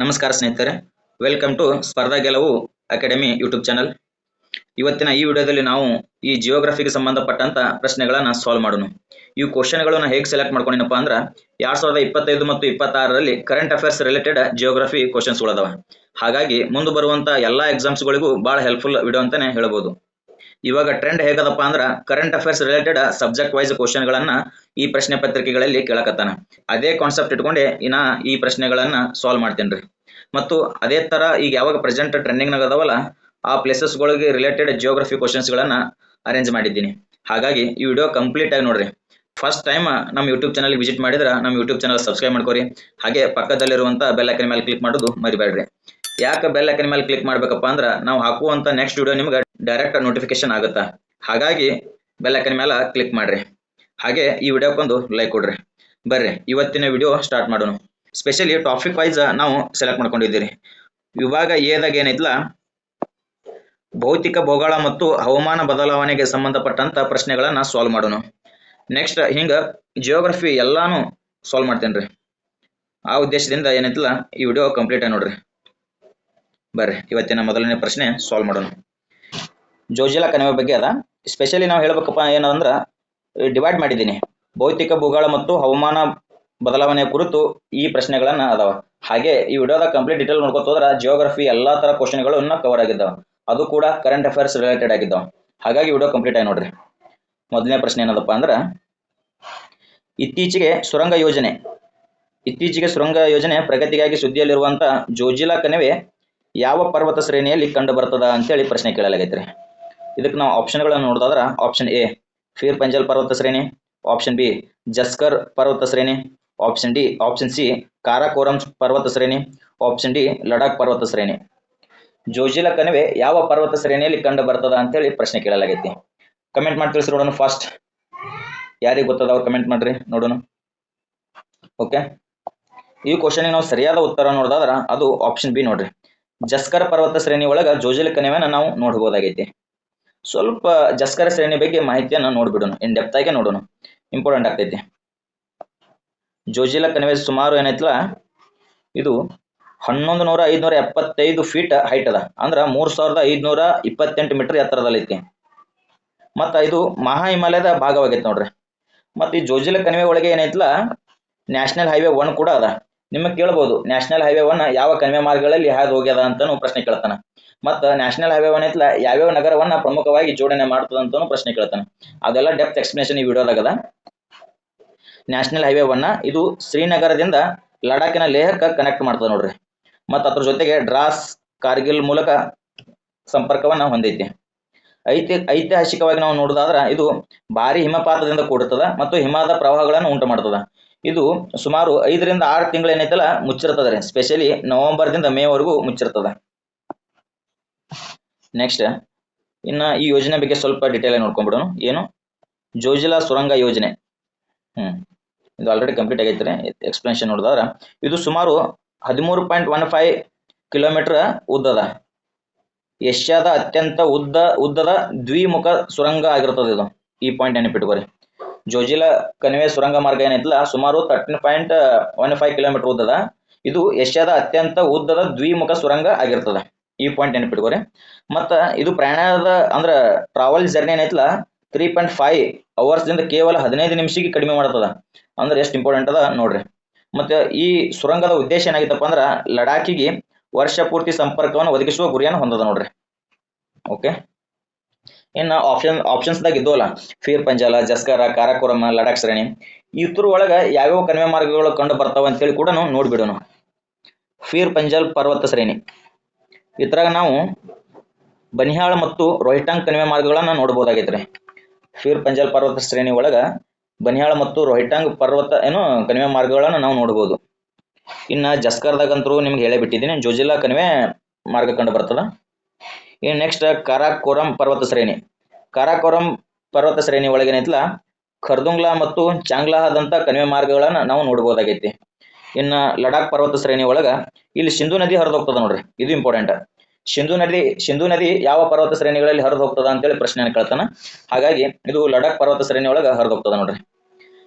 ನಮಸ್ಕಾರ ಸ್ನೇಹಿತರೆ, welcome to ಸ್ಪರ್ಧಾ ಗೆಲುವು ಅಕಾಡೆಮಿ ಯೂಟ್ಯೂಬ್ ಚಾನಲ್. ಇವತ್ತಿನ ಈ ವಿಡಿಯೋದಲ್ಲಿ ನಾವು ಈ ಜಿಯೋಗ್ರಫಿಗೆ ಸಂಬಂಧಪಟ್ಟಂತ ಪ್ರಶ್ನೆಗಳನ್ನು ಸಾಲ್ವ್ ಮಾಡೋಣ. ಈ ಕ್ವಶನ್ಗಳನ್ನು ಹೇಗೆ ಸೆಲೆಕ್ಟ್ ಮಾಡ್ಕೊಂಡಿನಪ್ಪ ಅಂದ್ರೆ 2025 ಮತ್ತು 26ರಲ್ಲಿ current affairs related geography questions ಗಳದಾವ. ಹಾಗಾಗಿ ಮುಂದೆ ಬರುವಂತ ಎಲ್ಲಾ ಎಕ್ಸಾಮ್ಸ್ಗಳಿಗೂ ಬಹಳ ಹೆಲ್ಪ್ಫುಲ್ ವಿಡಿಯೋ ಅಂತಾನೆ ಹೇಳ್ಬೋದು. ಇವಾಗ ಟ್ರೆಂಡ್ ಹೇಗದಪ್ಪ ಅಂದ್ರೆ current affairs related subject wise ಕ್ವಶನ್ಗಳನ್ನ ಈ ಪ್ರಶ್ನೆ ಪತ್ರಿಕೆಗಳಲ್ಲಿ ಕೇಳಕತ್ತಾನ. ಅದೇ ಕಾನ್ಸೆಪ್ಟ್ ಇಟ್ಕೊಂಡೆ ಈ ಪ್ರಶ್ನೆಗಳನ್ನ ಸಾಲ್ವ್ ಮಾಡ್ತೇನ್ರಿ. ಮತ್ತು ಅದೇ ತರ ಈಗ ಯಾವಾಗ ಪ್ರೆಸೆಂಟ್ ಟ್ರೆಂಡಿಂಗ್ ನಾಗ ಅದಾವಲ್ಲ ಆ ಪ್ಲೇಸಸ್ ಗಳಿಗೆ ರಿಲೇಟೆಡ್ ಜಿಯೋಗ್ರಫಿ ಕ್ವಶನ್ಸ್ ಗಳನ್ನ ಅರೇಂಜ್ ಮಾಡಿದ್ದೀನಿ. ಹಾಗಾಗಿ ಈ ವಿಡಿಯೋ ಕಂಪ್ಲೀಟ್ ಆಗಿ ನೋಡ್ರಿ. ಫಸ್ಟ್ ಟೈಮ್ ನಮ್ಮ ಯೂಟ್ಯೂಬ್ ಚಾನಲ್ ವಿಸಿಟ್ ಮಾಡಿದ್ರೆ ನಮ್ಮ ಯೂಟ್ಯೂಬ್ ಚಾನಲ್ ಸಬ್ಸ್ಕ್ರೈಬ್ ಮಾಡ್ಕೋರಿ. ಹಾಗೆ ಪಕ್ಕದಲ್ಲಿರುವಂತ ಬೆಲ್ ಐಕಾನ್ ಮೇಲೆ ಕ್ಲಿಕ್ ಮಾಡೋದು ಮರಿಬೇಡ್ರಿ. ಯಾಕೆ ಬೆಲ್ ಐಕಾನ್ ಮೇಲೆ ಕ್ಲಿಕ್ ಮಾಡ್ಬೇಕಪ್ಪ ಅಂದ್ರೆ ನಾವು ಹಾಕುವಂತ ನೆಕ್ಸ್ಟ್ ವಿಡಿಯೋ ನಿಮ್ಗೆ ಡೈರೆಕ್ಟ್ ನೋಟಿಫಿಕೇಶನ್ ಆಗುತ್ತಾ. ಹಾಗಾಗಿ ಬೆಲ್ ಐಕಾನ್ ಮೇಲೆ ಕ್ಲಿಕ್ ಮಾಡ್ರಿ. ಹಾಗೆ ಈ ವಿಡಿಯೋಕ್ಕೊಂದು ಲೈಕ್ ಕೊಡ್ರಿ. ಬರ್ರಿ ಇವತ್ತಿನ ವಿಡಿಯೋ ಸ್ಟಾರ್ಟ್ ಮಾಡೋಣ. ಸ್ಪೆಷಲಿ ಟಾಪಿಕ್ ವೈಸ್ ನಾವು ಸೆಲೆಕ್ಟ್ ಮಾಡ್ಕೊಂಡಿದ್ದೀರಿ. ವಿಭಾಗ ಎದಾಗ ಏನೈತಲ್ಲ ಭೌತಿಕ ಭೂಗೋಳ ಮತ್ತು ಹವಾಮಾನ ಬದಲಾವಣೆಗೆ ಸಂಬಂಧಪಟ್ಟಂತ ಪ್ರಶ್ನೆಗಳನ್ನ ಸಾಲ್ವ್ ಮಾಡೋಣ. ನೆಕ್ಸ್ಟ್ ಹಿಂಗ ಜಿಯೋಗ್ರಫಿ ಎಲ್ಲಾನು ಸಾಲ್ವ್ ಮಾಡ್ತೇನ್ರಿ. ಆ ಉದ್ದೇಶದಿಂದ ಏನೈತಲ್ಲ ಈ ವಿಡಿಯೋ ಕಂಪ್ಲೀಟ್ ಆಗಿ ನೋಡ್ರಿ. ಬರ್ರಿ ಇವತ್ತಿನ ಮೊದಲನೇ ಪ್ರಶ್ನೆ ಸಾಲ್ವ್ ಮಾಡೋಣ. ಜೋಜಿಲಾ ಕಣಿವೆ ಬಗ್ಗೆ ಅದ. ಸ್ಪೆಷಲಿ ನಾವು ಹೇಳ್ಬೇಕಪ್ಪ ಏನಂದ್ರ ಡಿವೈಡ್ ಮಾಡಿದ್ದೀನಿ. ಭೌತಿಕ ಭೂಗೋಳ ಮತ್ತು ಹವಾಮಾನ ಬದಲಾವಣೆ ಕುರಿತು ಈ ಪ್ರಶ್ನೆಗಳನ್ನ ಅದಾವ. ಹಾಗೆ ಈ ವಿಡಿಯೋದ ಕಂಪ್ಲೀಟ್ ಡೀಟೇಲ್ ನೋಡ್ಕೊತ ಹೋದ್ರ ಜಿಯೋಗ್ರಫಿ ಎಲ್ಲಾ ತರ ಕ್ವಶನ್ಗಳು ಕವರ್ ಆಗಿದ್ದಾವ. ಅದು ಕೂಡ ಕರೆಂಟ್ ಅಫೇರ್ಸ್ ರಿಲೇಟೆಡ್ ಆಗಿದ್ದಾವ. ಹಾಗಾಗಿ ವಿಡಿಯೋ ಕಂಪ್ಲೀಟ್ ಆಗಿ ನೋಡ್ರಿ. ಮೊದಲನೇ ಪ್ರಶ್ನೆ ಏನದಪ್ಪ ಅಂದ್ರ ಇತ್ತೀಚೆಗೆ ಸುರಂಗ ಯೋಜನೆ ಪ್ರಗತಿಗಾಗಿ ಸುದ್ದಿಯಲ್ಲಿರುವಂತ ಜೋಜಿಲಾ ಕಣಿವೆ ಯಾವ ಪರ್ವತ ಶ್ರೇಣಿಯಲ್ಲಿ ಕಂಡು ಬರ್ತದ ಅಂತೇಳಿ ಪ್ರಶ್ನೆ ಕೇಳಲಾಗೈತ್ರಿ. ಇದಕ್ಕೆ ನಾವು ಆಪ್ಷನ್ಗಳನ್ನು ನೋಡಿದ್ರ ಆಪ್ಷನ್ ಎ ಫೀರ್ ಪಂಜಲ್ ಪರ್ವತ ಶ್ರೇಣಿ, ಆಪ್ಷನ್ ಬಿ ಜಸ್ಕರ್ ಪರ್ವತ ಶ್ರೇಣಿ, ಆಪ್ಷನ್ ಸಿ ಕಾರಾಕೋರಂ ಪರ್ವತ ಶ್ರೇಣಿ, ಆಪ್ಷನ್ ಡಿ ಲಡಾಖ್ ಪರ್ವತ ಶ್ರೇಣಿ. ಜೋಜಿಲಾ ಕಣಿವೆ ಯಾವ ಪರ್ವತ ಶ್ರೇಣಿಯಲ್ಲಿ ಕಂಡು ಬರ್ತದ ಅಂತೇಳಿ ಪ್ರಶ್ನೆ ಕೇಳಲಾಗೈತಿ. ಕಮೆಂಟ್ ಮಾಡಿ ತಿಳಿಸಿ ನೋಡೋಣ. ಫಾಸ್ಟ್ ಯಾರಿಗೆ ಗೊತ್ತದ ಅವ್ರು ಕಮೆಂಟ್ ಮಾಡ್ರಿ ನೋಡೋಣ. ಓಕೆ, ಈ ಕ್ವಶನ್ ನಾವು ಸರಿಯಾದ ಉತ್ತರ ನೋಡಿದ್ರ ಅದು ಆಪ್ಷನ್ ಬಿ ನೋಡ್ರಿ. ಜಸ್ಕರ್ ಪರ್ವತ ಶ್ರೇಣಿ ಒಳಗ ಜೋಜಿಲಾ ಕಣಿವೆನ ನಾವು ನೋಡಬಹುದಾಗೈತಿ. ಸ್ವಲ್ಪ ಜಸ್ಕರ್ ಶ್ರೇಣಿ ಬಗ್ಗೆ ಮಾಹಿತಿಯನ್ನ ನೋಡ್ಬಿಡೋಣ. ಇನ್ ಡೆಪ್ತ್ ಆಗಿ ನೋಡೋಣ, ಇಂಪಾರ್ಟೆಂಟ್ ಆಗ್ತೈತಿ. ಜೋಜಿಲಾ ಕಣಿವೆ ಸುಮಾರು ಏನೈತಲ್ಲ ಇದು 11,575 ಫೀಟ್ ಹೈಟ್ ಅದ. ಅಂದ್ರ 3,528 ಮೀಟರ್ ಎತ್ತರದಲ್ಲೈತಿ. ಮತ್ತ ಇದು ಮಹಾ ಹಿಮಾಲಯದ ಭಾಗವಾಗೈತಿ ನೋಡ್ರಿ. ಮತ್ತೆ ಈ ಜೋಜಿಲಾ ಕಣಿವೆ ಒಳಗೆ ಏನೈತಲ್ಲ ನ್ಯಾಷನಲ್ ಹೈವೇ 1 ಕೂಡ ಅದ. ನಿಮಗೆ ಕೇಳಬಹುದು ನ್ಯಾಷನಲ್ ಹೈವೇ 1 ಯಾವ ಕಣಿವೆ ಮಾರ್ಗಗಳಲ್ಲಿ ಹಾದು ಹೋಗ್ಯದ ಅಂತಾನು ಪ್ರಶ್ನೆ ಕೇಳ್ತಾನ. ಮತ್ತ ನ್ಯಾಷನಲ್ ಹೈವೇ 1 ಐತಲ್ಲ ಯಾವ್ಯಾವ ನಗರವನ್ನ ಪ್ರಮುಖವಾಗಿ ಜೋಡಣೆ ಮಾಡ್ತದ ಅಂತಾನು ಪ್ರಶ್ನೆ ಕೇಳ್ತಾನ. ಅದೆಲ್ಲ ಡೆಪ್ತ್ ಎಕ್ಸ್ಪ್ಲನೇಷನ್ ಈ ವಿಡಿಯೋದಾಗ ಅದ. ನ್ಯಾಷನಲ್ ಹೈವೇ 1 ಇದು ಶ್ರೀನಗರದಿಂದ ಲಡಾಖಿನ ಲೇಹಕ್ಕೆ ಕನೆಕ್ಟ್ ಮಾಡ್ತದ ನೋಡ್ರಿ. ಮತ್ತ ಅದ್ರ ಜೊತೆಗೆ ಡ್ರಾಸ್ ಕಾರ್ಗಿಲ್ ಮೂಲಕ ಸಂಪರ್ಕವನ್ನ ಹೊಂದೈತಿ. ಐತಿಹಾಸಿಕವಾಗಿ ನಾವು ನೋಡೋದಾದ್ರ ಇದು ಭಾರಿ ಹಿಮಪಾತದಿಂದ ಕೂಡಿರ್ತದ ಮತ್ತು ಹಿಮದ ಪ್ರವಾಹಗಳನ್ನು ಉಂಟು ಮಾಡ್ತದ. ಇದು ಸುಮಾರು 5 ರಿಂದ 6 ತಿಂಗಳು ಏನೈತಲ್ಲ ಮುಚ್ಚಿರ್ತದ್ರಿ. ಸ್ಪೆಷಲಿ ನವೆಂಬರ್ದಿಂದ ಮೇ ವರೆಗೂ ಮುಚ್ಚಿರ್ತದ. ನೆಕ್ಸ್ಟ್ ಇನ್ನ ಈ ಯೋಜನೆ ಬಗ್ಗೆ ಸ್ವಲ್ಪ ಡೀಟೇಲ್ ಆಗಿ ನೋಡ್ಕೊಂಡ್ಬಿಡೋಣ. ಏನು ಜೋಜಿಲಾ ಸುರಂಗ ಯೋಜನೆ. ಇದು ಆಲ್ರೆಡಿ ಕಂಪ್ಲೀಟ್ ಆಗೈತ್ರಿ. ಎಕ್ಸ್ಪ್ಲನೇಷನ್ ನೋಡಿದ್ರ ಇದು ಸುಮಾರು 13.15 ಕಿಲೋಮೀಟರ್ ಉದ್ದದ ಏಷ್ಯಾದ ಅತ್ಯಂತ ಉದ್ದದ ದ್ವಿಮುಖ ಸುರಂಗ ಆಗಿರ್ತದೆ ಇದು. ಈ ಪಾಯಿಂಟ್ ನೆನಪಿಟ್ಕೋರಿ. ಜೋಜಿಲಾ ಕಣಿವೆ ಸುರಂಗ ಮಾರ್ಗ ಏನೈತಲ್ಲ ಸುಮಾರು 13.15 ಕಿಲೋಮೀಟರ್ ಉದ್ದದ. ಇದು ಏಷ್ಯಾದ ಅತ್ಯಂತ ಉದ್ದದ ದ್ವಿಮುಖ ಸುರಂಗ ಆಗಿರ್ತದ. ಈ ಪಾಯಿಂಟ್ ನೆನಪಿಟ್ಕೋರಿ. ಮತ್ತ ಇದು ಪ್ರಯಾಣದ ಅಂದ್ರ ಟ್ರಾವೆಲ್ ಜರ್ನಿ ಏನೈತಲ್ಲ 3.5 ಅವರ್ಸ್ ದಿಂದ ಕೇವಲ 15 ನಿಮಿಷಕ್ಕೆ ಕಡಿಮೆ ಮಾಡ್ತದ. ಅಂದ್ರೆ ಎಷ್ಟು ಇಂಪಾರ್ಟೆಂಟ್ ಅದ ನೋಡ್ರಿ. ಮತ್ತೆ ಈ ಸುರಂಗದ ಉದ್ದೇಶ ಏನಾಗಿತ್ತಪ್ಪ ಅಂದ್ರ ಲಡಾಖಿಗೆ ವರ್ಷ ಪೂರ್ತಿ ಸಂಪರ್ಕವನ್ನು ಒದಗಿಸುವ ಗುರಿಯನ್ನು ಹೊಂದದ ನೋಡ್ರಿ. ಓಕೆ, ಇನ್ನು ಆಪ್ಷನ್ಸ್ ದಾಗ ಇದ್ದೋಲ್ಲ ಫೀರ್ ಪಂಜಾಲ, ಜಸ್ಕರ, ಕಾರಾಕೋರಂ, ಲಡಾಖ್ ಶ್ರೇಣಿ. ಇದ್ರ ಒಳಗ ಯಾವ್ಯಾವ ಕಣಿವೆ ಮಾರ್ಗಗಳು ಕಂಡು ಬರ್ತಾವ ಅಂತೇಳಿ ಕೂಡ ನಾವು ನೋಡ್ಬಿಡೋಣ. ಫೀರ್ ಪಂಜಾಲ್ ಪರ್ವತ ಶ್ರೇಣಿ ಇದ್ರಾಗ ನಾವು ಬನಿಹಾಳ ಮತ್ತು ರೋಹಿಟಾಂಗ್ ಕಣಿವೆ ಮಾರ್ಗಗಳನ್ನ ನೋಡಬಹುದಾಗೈತ್ರಿ. ಫೀರ್ ಪಂಜಾಲ್ ಪರ್ವತ ಶ್ರೇಣಿ ಒಳಗ ಬನಿಹಾಳ ಮತ್ತು ರೋಹಿಟಾಂಗ್ ಪರ್ವತ ಕಣಿವೆ ಮಾರ್ಗಗಳನ್ನ ನಾವು ನೋಡಬಹುದು. ಇನ್ನ ಜಸ್ಕರ್ದಾಗಂತರೂ ನಿಮ್ಗೆ ಹೇಳೇ ಬಿಟ್ಟಿದ್ದೀನಿ, ಜೋಜಿಲಾ ಕಣಿವೆ ಮಾರ್ಗ ಕಂಡು ಬರ್ತದ. ಇನ್ನು ನೆಕ್ಸ್ಟ್ ಕಾರಾಕೋರಂ ಪರ್ವತ ಶ್ರೇಣಿ. ಕಾರಾಕೋರಂ ಪರ್ವತ ಶ್ರೇಣಿ ಒಳಗೇನೈತಲ್ಲ ಖರ್ದುಂಗ್ಲಾ ಮತ್ತು ಚಾಂಗ್ಲಾಹದಂತ ಕಣಿವೆ ಮಾರ್ಗಗಳನ್ನ ನಾವು ನೋಡಬಹುದಾಗೈತಿ. ಇನ್ನ ಲಡಾಖ್ ಪರ್ವತ ಶ್ರೇಣಿ ಒಳಗ ಇಲ್ಲಿ ಸಿಂಧು ನದಿ ಹರಿದು ಹೋಗ್ತದ ನೋಡ್ರಿ. ಇದು ಇಂಪಾರ್ಟೆಂಟ್. ಸಿಂಧು ನದಿ ಯಾವ ಪರ್ವತ ಶ್ರೇಣಿಗಳಲ್ಲಿ ಹರಿದು ಹೋಗ್ತದ ಅಂತೇಳಿ ಪ್ರಶ್ನೆ ಕೇಳ್ತಾನ. ಹಾಗಾಗಿ ಇದು ಲಡಾಖ್ ಪರ್ವತ ಶ್ರೇಣಿ ಒಳಗ ಹರಿದು ಹೋಗ್ತದ ನೋಡ್ರಿ.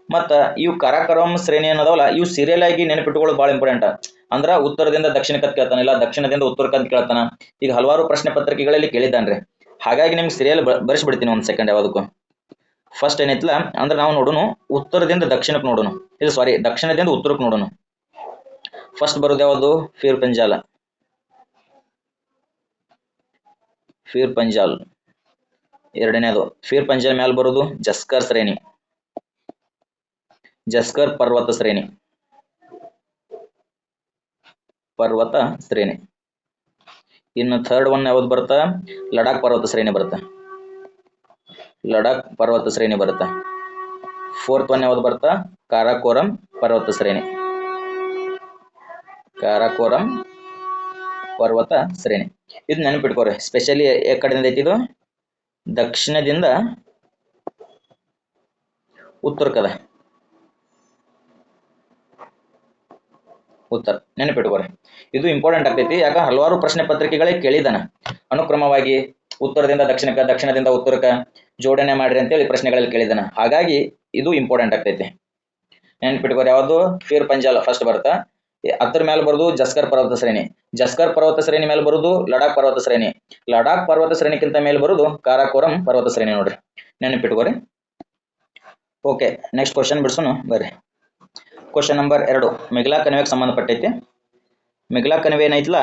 ಮತ್ತು ಇವು ಕಾರಾಕೋರಂ ಶ್ರೇಣಿ ಅನ್ನೋದವಲ್ಲ, ಇವು ಸೀರಿಯಲ್ ಆಗಿ ನೆನಪಿಟ್ಟುಕೊಳ್ಳೋದು ಭಾಳ ಇಂಪಾರ್ಟೆಂಟ್. ಅಂದ್ರೆ ಉತ್ತರದಿಂದ ದಕ್ಷಿಣಕ್ಕೆ ಕೇಳ್ತಾನೆ, ಇಲ್ಲ ದಕ್ಷಿಣದಿಂದ ಉತ್ತರಕ್ಕಂತ ಕೇಳ್ತಾನೆ. ಈಗ ಹಲವಾರು ಪ್ರಶ್ನೆ ಪತ್ರಿಕೆಗಳಲ್ಲಿ ಕೇಳಿದ್ದಾನ್ರಿ. ಹಾಗಾಗಿ ನಿಮ್ಗೆ ಸೀರಿಯಲ್ ಬರೆಸ್ಬಿಡ್ತೀನಿ ಒಂದು ಸೆಕೆಂಡ್ ಯಾವುದಕ್ಕೂ. ಫಸ್ಟ್ ಏನೈತಲ್ಲ ಅಂದ್ರೆ ನಾವು ನೋಡೋಣ ಉತ್ತರದಿಂದ ದಕ್ಷಿಣಕ್ಕೆ ನೋಡೋಣ, ಇದು ಸಾರಿ ದಕ್ಷಿಣದಿಂದ ಉತ್ತರಕ್ಕೆ ನೋಡೋಣ. ಫಸ್ಟ್ ಬರೋದು ಯಾವುದು? ಫೀರ್ ಪಂಜಾಲ್. ಫೀರ್ ಪಂಜಾಲ್ ಎರಡನೇದು. ಫೀರ್ ಪಂಜಾಲ್ ಮೇಲೆ ಬರೋದು ಜಸ್ಕರ್ ಶ್ರೇಣಿ, ಜಸ್ಕರ್ ಪರ್ವತ ಶ್ರೇಣಿ, ಪರ್ವತ ಶ್ರೇಣಿ. ಇನ್ನು ಥರ್ಡ್ ಒನ್ ಯಾವ್ದು ಬರುತ್ತಾ? ಲಡಾಖ್ ಪರ್ವತ ಶ್ರೇಣಿ ಬರುತ್ತೆ, ಲಡಾಖ್ ಪರ್ವತ ಶ್ರೇಣಿ ಬರುತ್ತೆ. ಫೋರ್ತ್ ಒನ್ ಯಾವ್ದು ಬರುತ್ತಾ? ಕಾರಾಕೋರಂ ಪರ್ವತ ಶ್ರೇಣಿ, ಕಾರಾಕೋರಂ ಪರ್ವತ ಶ್ರೇಣಿ. ಇದು ನೆನಪಿಟ್ಕೋರಿ, ಸ್ಪೆಷಲಿ ಕಡೆಯಿಂದ ಐತಿ ಇದು? ದಕ್ಷಿಣದಿಂದ ಉತ್ತರಕ್ಕದ, ಉತ್ತರ ನೆನಪಿಟ್ಕೋರಿ. ಇದು ಇಂಪಾರ್ಟೆಂಟ್ ಆಗ್ತೈತಿ, ಯಾಕ ಹಲವಾರು ಪ್ರಶ್ನೆ ಪತ್ರಿಕೆಗಳೇ ಕೇಳಿದಾನ ಅನುಕ್ರಮವಾಗಿ ಉತ್ತರದಿಂದ ದಕ್ಷಿಣಕ್ಕೆ, ದಕ್ಷಿಣದಿಂದ ಉತ್ತರಕ್ಕೆ ಜೋಡಣೆ ಮಾಡ್ರಿ ಅಂತೇಳಿ ಪ್ರಶ್ನೆಗಳಲ್ಲಿ ಕೇಳಿದಾನ. ಹಾಗಾಗಿ ಇದು ಇಂಪಾರ್ಟೆಂಟ್ ಆಗ್ತೈತಿ, ನೆನಪಿಟ್ಕೋರಿ. ಯಾವುದು? ಫೀರ್ ಪಂಜಾಲ್ ಫಸ್ಟ್ ಬರುತ್ತಾ. ಅದ್ರ ಮೇಲೆ ಬರೋದು ಜಸ್ಕರ್ ಪರ್ವತ ಶ್ರೇಣಿ, ಜಸ್ಕರ್ ಪರ್ವತ ಶ್ರೇಣಿ ಮೇಲೆ ಬರೋದು ಲಡಾಖ್ ಪರ್ವತ ಶ್ರೇಣಿ, ಲಡಾಖ್ ಪರ್ವತ ಶ್ರೇಣಿಗಿಂತ ಮೇಲೆ ಬರೋದು ಕಾರಾಕೋರಂ ಪರ್ವತ ಶ್ರೇಣಿ. ನೋಡ್ರಿ ನೆನಪಿಟ್ಕೋರಿ. ಓಕೆ, ನೆಕ್ಸ್ಟ್ ಕ್ವಶನ್ ಬಿಡ್ಸೋಣ ಬರ್ರಿ. Question number 2 ಮಿಗ್ಲಾ ಕಣಿವೆಗೆ ಸಂಬಂಧಪಟ್ಟೈತಿ. ಮಿಗ್ಲಾ ಕಣಿವೆ ಏನೈತಲ್ಲ,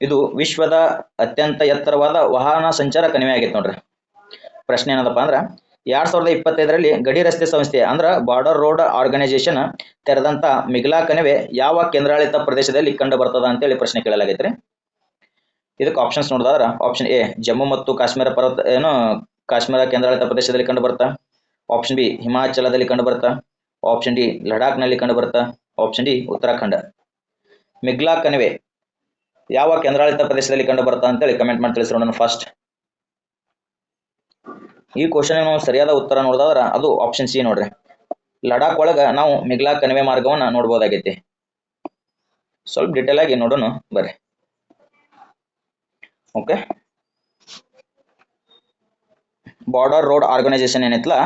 ಇದು ವಿಶ್ವದ ಅತ್ಯಂತ ಎತ್ತರವಾದ ವಾಹನ ಸಂಚಾರ ಕಣಿವೆ ಆಗೈತೆ ನೋಡ್ರಿ. ಪ್ರಶ್ನೆ ಏನದಪ್ಪ ಅಂದ್ರೆ 2025ರಲ್ಲಿ ಗಡಿ ರಸ್ತೆ ಸಂಸ್ಥೆ ಅಂದ್ರೆ ಬಾರ್ಡರ್ ರೋಡ್ ಆರ್ಗನೈಸೇಷನ್ ತೆರೆದಂತ ಮಿಗ್ಲಾ ಕಣಿವೆ ಯಾವ ಕೇಂದ್ರಾಡಳಿತ ಪ್ರದೇಶದಲ್ಲಿ ಕಂಡು ಬರ್ತದ ಅಂತೇಳಿ ಪ್ರಶ್ನೆ ಕೇಳಲಾಗೈತ್ರಿ. ಇದಕ್ಕೆ ಆಪ್ಷನ್ಸ್ ನೋಡಿದ್ರೆ ಆಪ್ಷನ್ ಎ ಜಮ್ಮು ಮತ್ತು ಕಾಶ್ಮೀರ ಪರ್ವತ ಕಾಶ್ಮೀರ ಕೇಂದ್ರಾಡಳಿತ ಪ್ರದೇಶದಲ್ಲಿ ಕಂಡು ಬರ್ತಾ, ಆಪ್ಷನ್ ಬಿ ಹಿಮಾಚಲದಲ್ಲಿ ಕಂಡು ಬರ್ತಾ, ಆಪ್ಷನ್ ಡಿ ಲಡಾಖ್ನಲ್ಲಿ ಕಂಡು ಬರ್ತಾ, ಆಪ್ಷನ್ ಡಿ ಉತ್ತರಾಖಂಡ. ಮಿಗ್ಲಾ ಕಣಿವೆ ಯಾವ ಕೇಂದ್ರಾಡಳಿತ ಪ್ರದೇಶದಲ್ಲಿ ಕಂಡು ಬರ್ತಾ ಅಂತೇಳಿ ಕಮೆಂಟ್ ಮಾಡಿ ತಿಳಿಸಿರೋಣ. ಫಸ್ಟ್ ಈ ಕ್ವಶನ್ ನಾವು ಸರಿಯಾದ ಉತ್ತರ ನೋಡಿದ್ರೆ ಅದು ಆಪ್ಷನ್ ಸಿ ನೋಡ್ರಿ. ಲಡಾಖ್ ಒಳಗ ನಾವು ಮಿಗ್ಲಾ ಕಣಿವೆ ಮಾರ್ಗವನ್ನ ನೋಡ್ಬೋದಾಗೈತಿ. ಸ್ವಲ್ಪ ಡಿಟೇಲ್ ಆಗಿ ನೋಡೋಣ ಬರ್ರಿ. ಓಕೆ, ಬಾರ್ಡರ್ ರೋಡ್ ಆರ್ಗನೈಸೇಷನ್ ಏನೈತಲ್ಲ,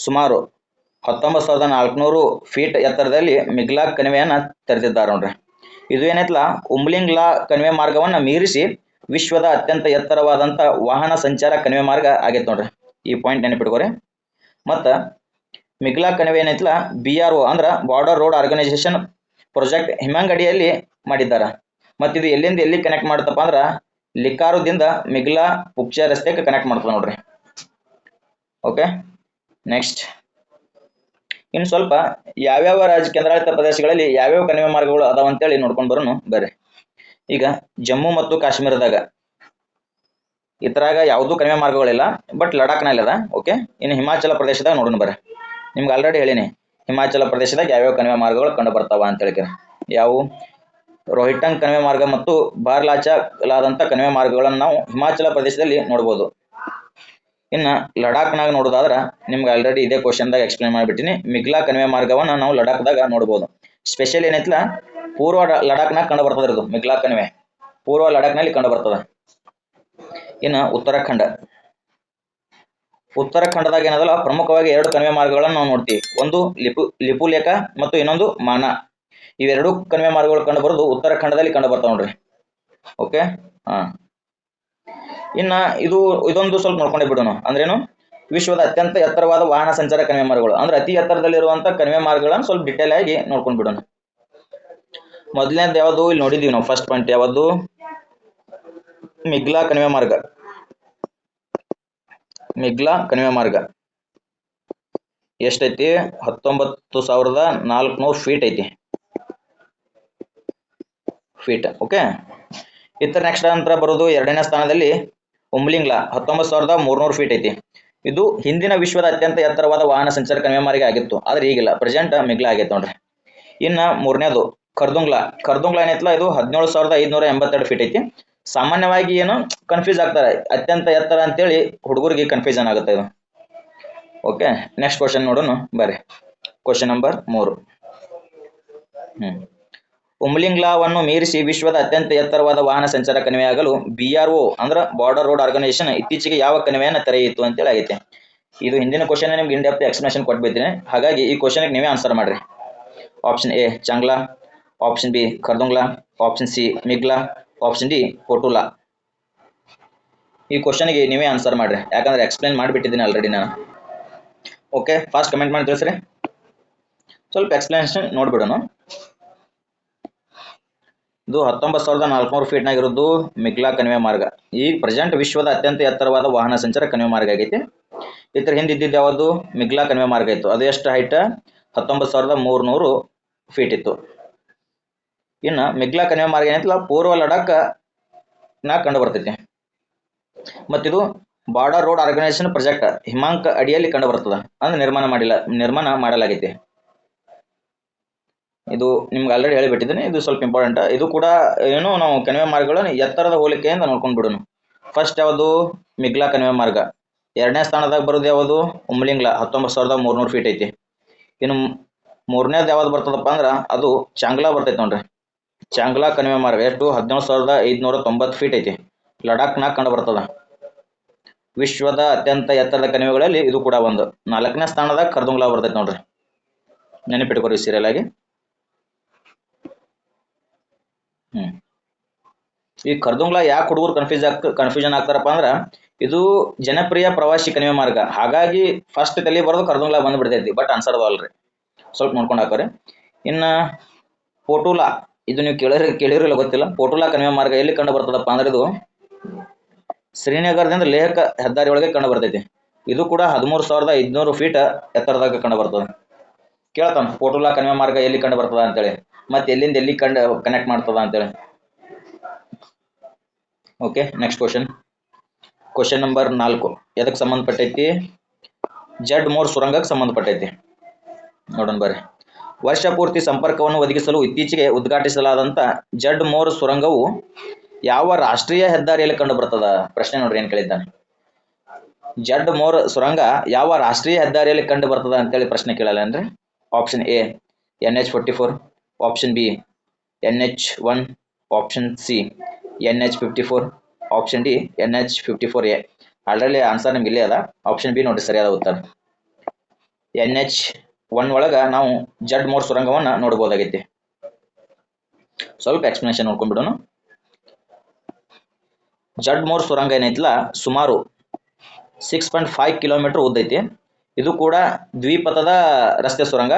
ಸುಮಾರು 19,400 ಫೀಟ್ ಎತ್ತರದಲ್ಲಿ ಮಿಗ್ಲಾ ಕಣಿವೆಯನ್ನ ತೆರೆದಿದ್ದಾರೆ ನೋಡ್ರಿ. ಇದು ಏನೈತಲ್ಲ ಉಮ್ಲಿಂಗ್ಲಾ ಕಣಿವೆ ಮಾರ್ಗವನ್ನ ಮೀರಿಸಿ ವಿಶ್ವದ ಅತ್ಯಂತ ಎತ್ತರವಾದಂತ ವಾಹನ ಸಂಚಾರ ಕಣಿವೆ ಮಾರ್ಗ ಆಗೈತೆ ನೋಡ್ರಿ. ಈ ಪಾಯಿಂಟ್ ನೆನಪಿಟ್ಕೋರಿ. ಮತ್ತು ಮಿಗ್ಲಾ ಕಣಿವೆ ಏನೈತಲ್ಲ BRO ಅಂದ್ರೆ ಬಾರ್ಡರ್ ರೋಡ್ ಆರ್ಗನೈಸೇಷನ್ ಪ್ರಾಜೆಕ್ಟ್ ಹಿಮಾಂಗ್ ಅಡಿಯಲ್ಲಿ ಮಾಡಿದ್ದಾರೆ. ಮತ್ತು ಇದು ಎಲ್ಲಿಂದ ಎಲ್ಲಿ ಕನೆಕ್ಟ್ ಮಾಡುತ್ತಪ್ಪ ಅಂದ್ರೆ ಲಿಕಾರುದಿಂದ ಮಿಗ್ಲಾ ಪುಕ್ಷ ರಸ್ತೆಗೆ ಕನೆಕ್ಟ್ ಮಾಡ್ತದೆ ನೋಡ್ರಿ. ಓಕೆ, ನೆಕ್ಸ್ಟ್ ಇನ್ನು ಸ್ವಲ್ಪ ಯಾವ್ಯಾವ ರಾಜ್ಯ ಕೇಂದ್ರಾಡಳಿತ ಪ್ರದೇಶಗಳಲ್ಲಿ ಯಾವ್ಯಾವ ಕಣಿವೆ ಮಾರ್ಗಗಳು ಅದಾವ ಅಂತೇಳಿ ನೋಡ್ಕೊಂಡು ಬರೋಣ ಬರ್ರಿ. ಈಗ ಜಮ್ಮು ಮತ್ತು ಕಾಶ್ಮೀರದಾಗ ಇತರಾಗ ಯಾವುದೂ ಕಣಿವೆ ಮಾರ್ಗಗಳಿಲ್ಲ, ಬಟ್ ಲಡಾಖ್ನಲ್ಲಿ ಅದ. ಓಕೆ, ಇನ್ನು ಹಿಮಾಚಲ ಪ್ರದೇಶದಾಗ ನೋಡೋಣ ಬರ್ರಿ. ನಿಮ್ಗೆ ಆಲ್ರೆಡಿ ಹೇಳಿನಿ ಹಿಮಾಚಲ ಪ್ರದೇಶದಾಗ ಯಾವ್ಯಾವ ಕಣಿವೆ ಮಾರ್ಗಗಳು ಕಂಡು ಬರ್ತಾವ ಅಂತ ಹೇಳಿಕೆ. ಯಾವುವು? ರೋಹಿಟಂಗ್ ಕಣಿವೆ ಮಾರ್ಗ ಮತ್ತು ಬಾರ್ಲಾಚಾಲಾದಂಥ ಕಣಿವೆ ಮಾರ್ಗಗಳನ್ನು ನಾವು ಹಿಮಾಚಲ ಪ್ರದೇಶದಲ್ಲಿ ನೋಡ್ಬೋದು. ಇನ್ನು ಲಡಾಖ್ನಾಗ ನೋಡೋದಾದ್ರೆ ನಿಮ್ಗೆ ಆಲ್ರೆಡಿ ಇದೇ ಕ್ವಶನ್ದಾಗ ಎಕ್ಸ್ಪ್ಲೇನ್ ಮಾಡಿಬಿಟ್ಟಿನಿ. ಮಿಗ್ಲಾ ಕಣಿವೆ ಮಾರ್ಗವನ್ನು ನಾವು ಲಡಾಖ್ದಾಗ ನೋಡ್ಬೋದು. ಸ್ಪೆಷಲ್ ಏನೈತಲ್ಲ ಪೂರ್ವ ಲಡಾಖ್ನಾಗ ಕಂಡು ಬರ್ತದೆ ಇದು ಮಿಗ್ಲಾ ಕಣಿವೆ, ಪೂರ್ವ ಲಡಾಖ್ನಲ್ಲಿ ಕಂಡು ಬರ್ತದೆ. ಇನ್ನು ಉತ್ತರಾಖಂಡ, ಉತ್ತರಾಖಂಡದಾಗ ಏನದಲ್ಲ ಪ್ರಮುಖವಾಗಿ 2 ಕಣಿವೆ ಮಾರ್ಗಗಳನ್ನು ನಾವು ನೋಡ್ತೀವಿ. ಒಂದು ಲಿಪುಲೇಖ ಮತ್ತು ಇನ್ನೊಂದು ಮಾನಾ. ಇವೆರಡು ಕಣಿವೆ ಮಾರ್ಗಗಳು ಕಂಡು ಬರೋದು ಉತ್ತರಾಖಂಡದಲ್ಲಿ ಕಂಡು ಬರ್ತಾವ ನೋಡ್ರಿ. ಓಕೆ, ಇನ್ನು ಇದೊಂದು ಸ್ವಲ್ಪ ನೋಡ್ಕೊಂಡೇ ಬಿಡೋಣ. ಅಂದ್ರೇನು? ವಿಶ್ವದ ಅತ್ಯಂತ ಎತ್ತರವಾದ ವಾಹನ ಸಂಚಾರ ಕಣಿವೆ ಮಾರ್ಗಗಳು ಅಂದ್ರೆ ಅತಿ ಎತ್ತರದಲ್ಲಿರುವಂಥ ಕಣಿವೆ ಮಾರ್ಗಗಳನ್ನು ಸ್ವಲ್ಪ ಡಿಟೇಲ್ ಆಗಿ ನೋಡ್ಕೊಂಡು ಬಿಡೋಣ. ಮೊದಲನೇದು ಯಾವುದು ಇಲ್ಲಿ ನೋಡಿದ್ದೀವಿ ನಾವು. ಫಸ್ಟ್ ಪಾಯಿಂಟ್ ಯಾವುದು? ಮಿಗ್ಲಾ ಕಣಿವೆ ಮಾರ್ಗ. ಮಿಗ್ಲಾ ಕಣಿವೆ ಮಾರ್ಗ ಎಷ್ಟೈತಿ? 19,400 ಫೀಟ್ ಐತಿ, ಫೀಟ್. ಓಕೆ, ಇತರ ನೆಕ್ಸ್ಟ್ ನಂತರ ಬರೋದು 2ನೇ ಸ್ಥಾನದಲ್ಲಿ ಉಮ್ಲಿಂಗ್ಲಾ 19,300 ಫೀಟ್ ಐತಿ. ಇದು ಹಿಂದಿನ ವಿಶ್ವದ ಅತ್ಯಂತ ಎತ್ತರವಾದ ವಾಹನ ಸಂಚಾರ ಕಣಿವೆ ಮಾರ್ಗ ಆಗಿತ್ತು, ಆದ್ರೆ ಈಗಿಲ್ಲ, ಪ್ರೆಸೆಂಟ್ ಮಿಗ್ಲಾ ಆಗೈತೆ ನೋಡ್ರಿ. ಇನ್ನು 3ನೇದು ಖರ್ದುಂಗ್ಲಾ. ಖರ್ದುಂಗ್ಲಾ ಏನೈತಲ್ಲ ಇದು 17,582 ಫೀಟ್ ಐತಿ. ಸಾಮಾನ್ಯವಾಗಿ ಏನು ಕನ್ಫ್ಯೂಸ್ ಆಗ್ತಾರೆ, ಅತ್ಯಂತ ಎತ್ತರ ಅಂತೇಳಿ ಹುಡುಗರಿಗೆ ಕನ್ಫ್ಯೂಷನ್ ಆಗುತ್ತೆ ಇದು. ಓಕೆ, ನೆಕ್ಸ್ಟ್ ಕ್ವಶನ್ ನೋಡೋಣ ಬರ್ರಿ. Question number 3. ಉಮ್ಲಿಂಗ್ಲಾವನ್ನು ಮೀರಿಸಿ ವಿಶ್ವದ ಅತ್ಯಂತ ಎತ್ತರವಾದ ವಾಹನ ಸಂಚಾರ ಕಣಿವೆಯಾಗಲು BRO ಅಂದ್ರೆ ಬಾರ್ಡರ್ ರೋಡ್ ಆರ್ಗನೈಸೇಷನ್ ಇತ್ತೀಚೆಗೆ ಯಾವ ಕಣಿವೆಯನ್ನು ತೆರೆಯಿತು ಅಂತೇಳಿ ಆಗೈತೆ. ಇದು ಹಿಂದಿನ ಕ್ವಶನ್ ನಿಮ್ಗೆ ಇನ್ ಡೆಪ್ತ್ ಎಕ್ಸ್ಪ್ಲನೇಷನ್ ಕೊಟ್ಬಿಡ್ತೀನಿ, ಹಾಗಾಗಿ ಈ ಕ್ವಶನ್ಗೆ ನೀವೇ ಆನ್ಸರ್ ಮಾಡ್ರಿ. Option A Changla, option B Khardungla, option C Migla, option D Fotula. ಈ ಕ್ವಶನ್ಗೆ ನೀವೇ ಆನ್ಸರ್ ಮಾಡ್ರಿ, ಯಾಕಂದ್ರೆ ಎಕ್ಸ್ಪ್ಲೈನ್ ಮಾಡಿಬಿಟ್ಟಿದ್ದೀನಿ ಆಲ್ರೆಡಿ ನಾನು. ಓಕೆ, ಫಾಸ್ಟ್ ಕಮೆಂಟ್ ಮಾಡಿ ತಿಳಿಸ್ರಿ. ಸ್ವಲ್ಪ ಎಕ್ಸ್ಪ್ಲನೇಷನ್ ನೋಡ್ಬಿಡೋಣ. ಇದು 19,400 ಫೀಟ್ನಾಗ ಇರೋದು ಮಿಗ್ಲಾ ಕಣಿವೆ ಮಾರ್ಗ. ಈಗ ಪ್ರೆಸೆಂಟ್ ವಿಶ್ವದ ಅತ್ಯಂತ ಎತ್ತರವಾದ ವಾಹನ ಸಂಚಾರ ಕಣಿವೆ ಮಾರ್ಗ ಆಗೈತಿ. ಇದ್ರ ಹಿಂದೆ ಇದ್ದಿದ್ದು ಯಾವುದು ಮಿಗ್ಲಾ ಕಣಿವೆ ಮಾರ್ಗ ಇತ್ತು. ಅದು ಎಷ್ಟು ಹೈಟ್? 19,300 ಫೀಟ್ ಇತ್ತು. ಇನ್ನು ಮಿಗ್ಲಾ ಕಣಿವೆ ಮಾರ್ಗ ಏನೈತಲ್ಲ ಪೂರ್ವ ಲಡಾಖ್ ನಾಗ ಕಂಡು ಬರ್ತೈತಿ. ಮತ್ತಿದು ಬಾರ್ಡರ್ ರೋಡ್ ಆರ್ಗನೈಸೇಷನ್ ಪ್ರಾಜೆಕ್ಟ್ ಹಿಮಾಂಕ್ ಅಡಿಯಲ್ಲಿ ಕಂಡು ಬರ್ತದ, ಅಂದ್ರೆ ನಿರ್ಮಾಣ ಮಾಡಲಾಗೈತಿ. ಇದು ನಿಮ್ಗೆ ಆಲ್ರೆಡಿ ಹೇಳಿಬಿಟ್ಟಿದ್ದೀನಿ, ಇದು ಸ್ವಲ್ಪ ಇಂಪಾರ್ಟೆಂಟ್. ಇದು ಕೂಡ ಏನು ನಾವು ಕಣಿವೆ ಮಾರ್ಗಗಳನ್ನು ಎತ್ತರದ ಹೋಲಿಕೆಯಿಂದ ನೋಡ್ಕೊಂಡು ಬಿಡೋಣ. ಫಸ್ಟ್ ಯಾವುದು ಮಿಗ್ಲಾ ಕಣಿವೆ ಮಾರ್ಗ. ಎರಡನೇ ಸ್ಥಾನದಾಗ ಬರೋದು ಯಾವುದು ಉಮ್ಲಿಂಗ್ಲಾ 19,300 ಫೀಟ್ ಐತಿ. ಇನ್ನು ಮೂರನೇದು ಯಾವ್ದು ಬರ್ತದಪ್ಪ ಅಂದ್ರೆ ಅದು ಚಾಂಗ್ಲಾ ಬರ್ತೈತಿ ನೋಡ್ರಿ. ಚಾಂಗ್ಲಾ ಕಣಿವೆ ಮಾರ್ಗ ಎಷ್ಟು 17,590 ಫೀಟ್ ಐತಿ, ಲಡಾಖ್ನಾಗ ಕಂಡು ಬರ್ತದ. ವಿಶ್ವದ ಅತ್ಯಂತ ಎತ್ತರದ ಕಣಿವೆಗಳಲ್ಲಿ ಇದು ಕೂಡ ಒಂದು. 4ನೇ ಸ್ಥಾನದಾಗ ಖರ್ದುಂಗ್ಲಾ ಬರ್ತೈತಿ ನೋಡ್ರಿ, ನೆನಪಿಟ್ಕೊರಿ ಸೀರಿಯಲ್ ಆಗಿ. ಈ ಖರ್ದುಂಗ್ಲಾ ಯಾಕೆ ಹುಡುಗರು ಕನ್ಫ್ಯೂಷನ್ ಆಗ್ತಾರಪ್ಪ ಅಂದ್ರೆ ಇದು ಜನಪ್ರಿಯ ಪ್ರವಾಸಿ ಕಣಿವೆ ಮಾರ್ಗ, ಹಾಗಾಗಿ ಫಸ್ಟ್ ತಲೆ ಬರೋದು ಖರ್ದುಂಗ್ಲಾ ಬಂದ್ಬಿಡ್ತೈತಿ. ಬಟ್ ಆನ್ಸರ್ ಅಲ್ರಿ, ಸ್ವಲ್ಪ ನೋಡ್ಕೊಂಡು ಹಾಕೋರಿ. ಇನ್ನು ಪೋಟುಲಾ, ಇದು ನೀವು ಕೇಳಿರಲ್ಲ ಗೊತ್ತಿಲ್ಲ. ಪೋಟುಲಾ ಕಣಿವೆ ಮಾರ್ಗ ಎಲ್ಲಿ ಕಂಡು ಬರ್ತದಪ್ಪ ಅಂದ್ರೆ ಇದು ಶ್ರೀನಗರದಿಂದ ಲೇಹ್ ಹೆದ್ದಾರಿ ಒಳಗೆ ಕಂಡು ಬರ್ತೈತಿ. ಇದು ಕೂಡ 13,500 ಫೀಟ್ ಎತ್ತರದಾಗ ಕಂಡು ಬರ್ತದೆ. ಕೇಳ್ತಾನ ಪೋಟುಲಾ ಕಣಿವೆ ಮಾರ್ಗ ಎಲ್ಲಿ ಕಂಡು ಬರ್ತದ ಅಂತೇಳಿ, ಮತ್ತೆ ಎಲ್ಲಿಂದ ಎಲ್ಲಿ ಕನೆಕ್ಟ್ ಮಾಡ್ತದ ಅಂತೇಳಿ. ಓಕೆ, ನೆಕ್ಸ್ಟ್ ಕ್ವಶನ್ ನಂಬರ್ 4 ಎದಕ್ಕೆ ಸಂಬಂಧಪಟ್ಟೈತಿ? ಜಡ್ ಮೋರ್ ಸುರಂಗಕ್ಕೆ ಸಂಬಂಧಪಟ್ಟೈತಿ. ನೋಡೋಣ ಬರ್ರಿ. ವರ್ಷ ಪೂರ್ತಿ ಸಂಪರ್ಕವನ್ನು ಒದಗಿಸಲು ಇತ್ತೀಚೆಗೆ ಉದ್ಘಾಟಿಸಲಾದಂಥ ಜಡ್ ಮೋರ್ ಸುರಂಗವು ಯಾವ ರಾಷ್ಟ್ರೀಯ ಹೆದ್ದಾರಿಯಲ್ಲಿ ಕಂಡು ಬರ್ತದ? ಪ್ರಶ್ನೆ ನೋಡ್ರಿ ಏನ್ ಕೇಳಿದ್ದಾನೆ. ಜಡ್ ಮೋರ್ ಸುರಂಗ ಯಾವ ರಾಷ್ಟ್ರೀಯ ಹೆದ್ದಾರಿಯಲ್ಲಿ ಕಂಡು ಬರ್ತದ ಅಂತೇಳಿ ಪ್ರಶ್ನೆ ಕೇಳಲ್ಲ ಅಂದ್ರೆ option A NH44, option B NH1, option C NH54, option D NH54A. Already answer ನಿಮ್ಗೆ ಇಲ್ಲೇ ಅದ, ಆಪ್ಷನ್ ಬಿ ನೋಡಿ ಸರಿಯಾದ ಉತ್ತರ. NH1 ಒಳಗ ನಾವು ಜಡ್ ಮೋರ್ ಸುರಂಗವನ್ನ ನೋಡಬಹುದಾಗೈತಿ. ಸ್ವಲ್ಪ ಎಕ್ಸ್ಪ್ಲನೇಷನ್ ನೋಡ್ಕೊಂಡ್ಬಿಡೋಣ. ಜಡ್ ಮೋರ್ ಸುರಂಗ ಏನೈತಿಲ್ಲ ಸುಮಾರು 6.5 ಕಿಲೋಮೀಟರ್ ಉದ್ದೈತಿ. ಇದು ಕೂಡ ದ್ವಿಪಥದ ರಸ್ತೆ ಸುರಂಗ.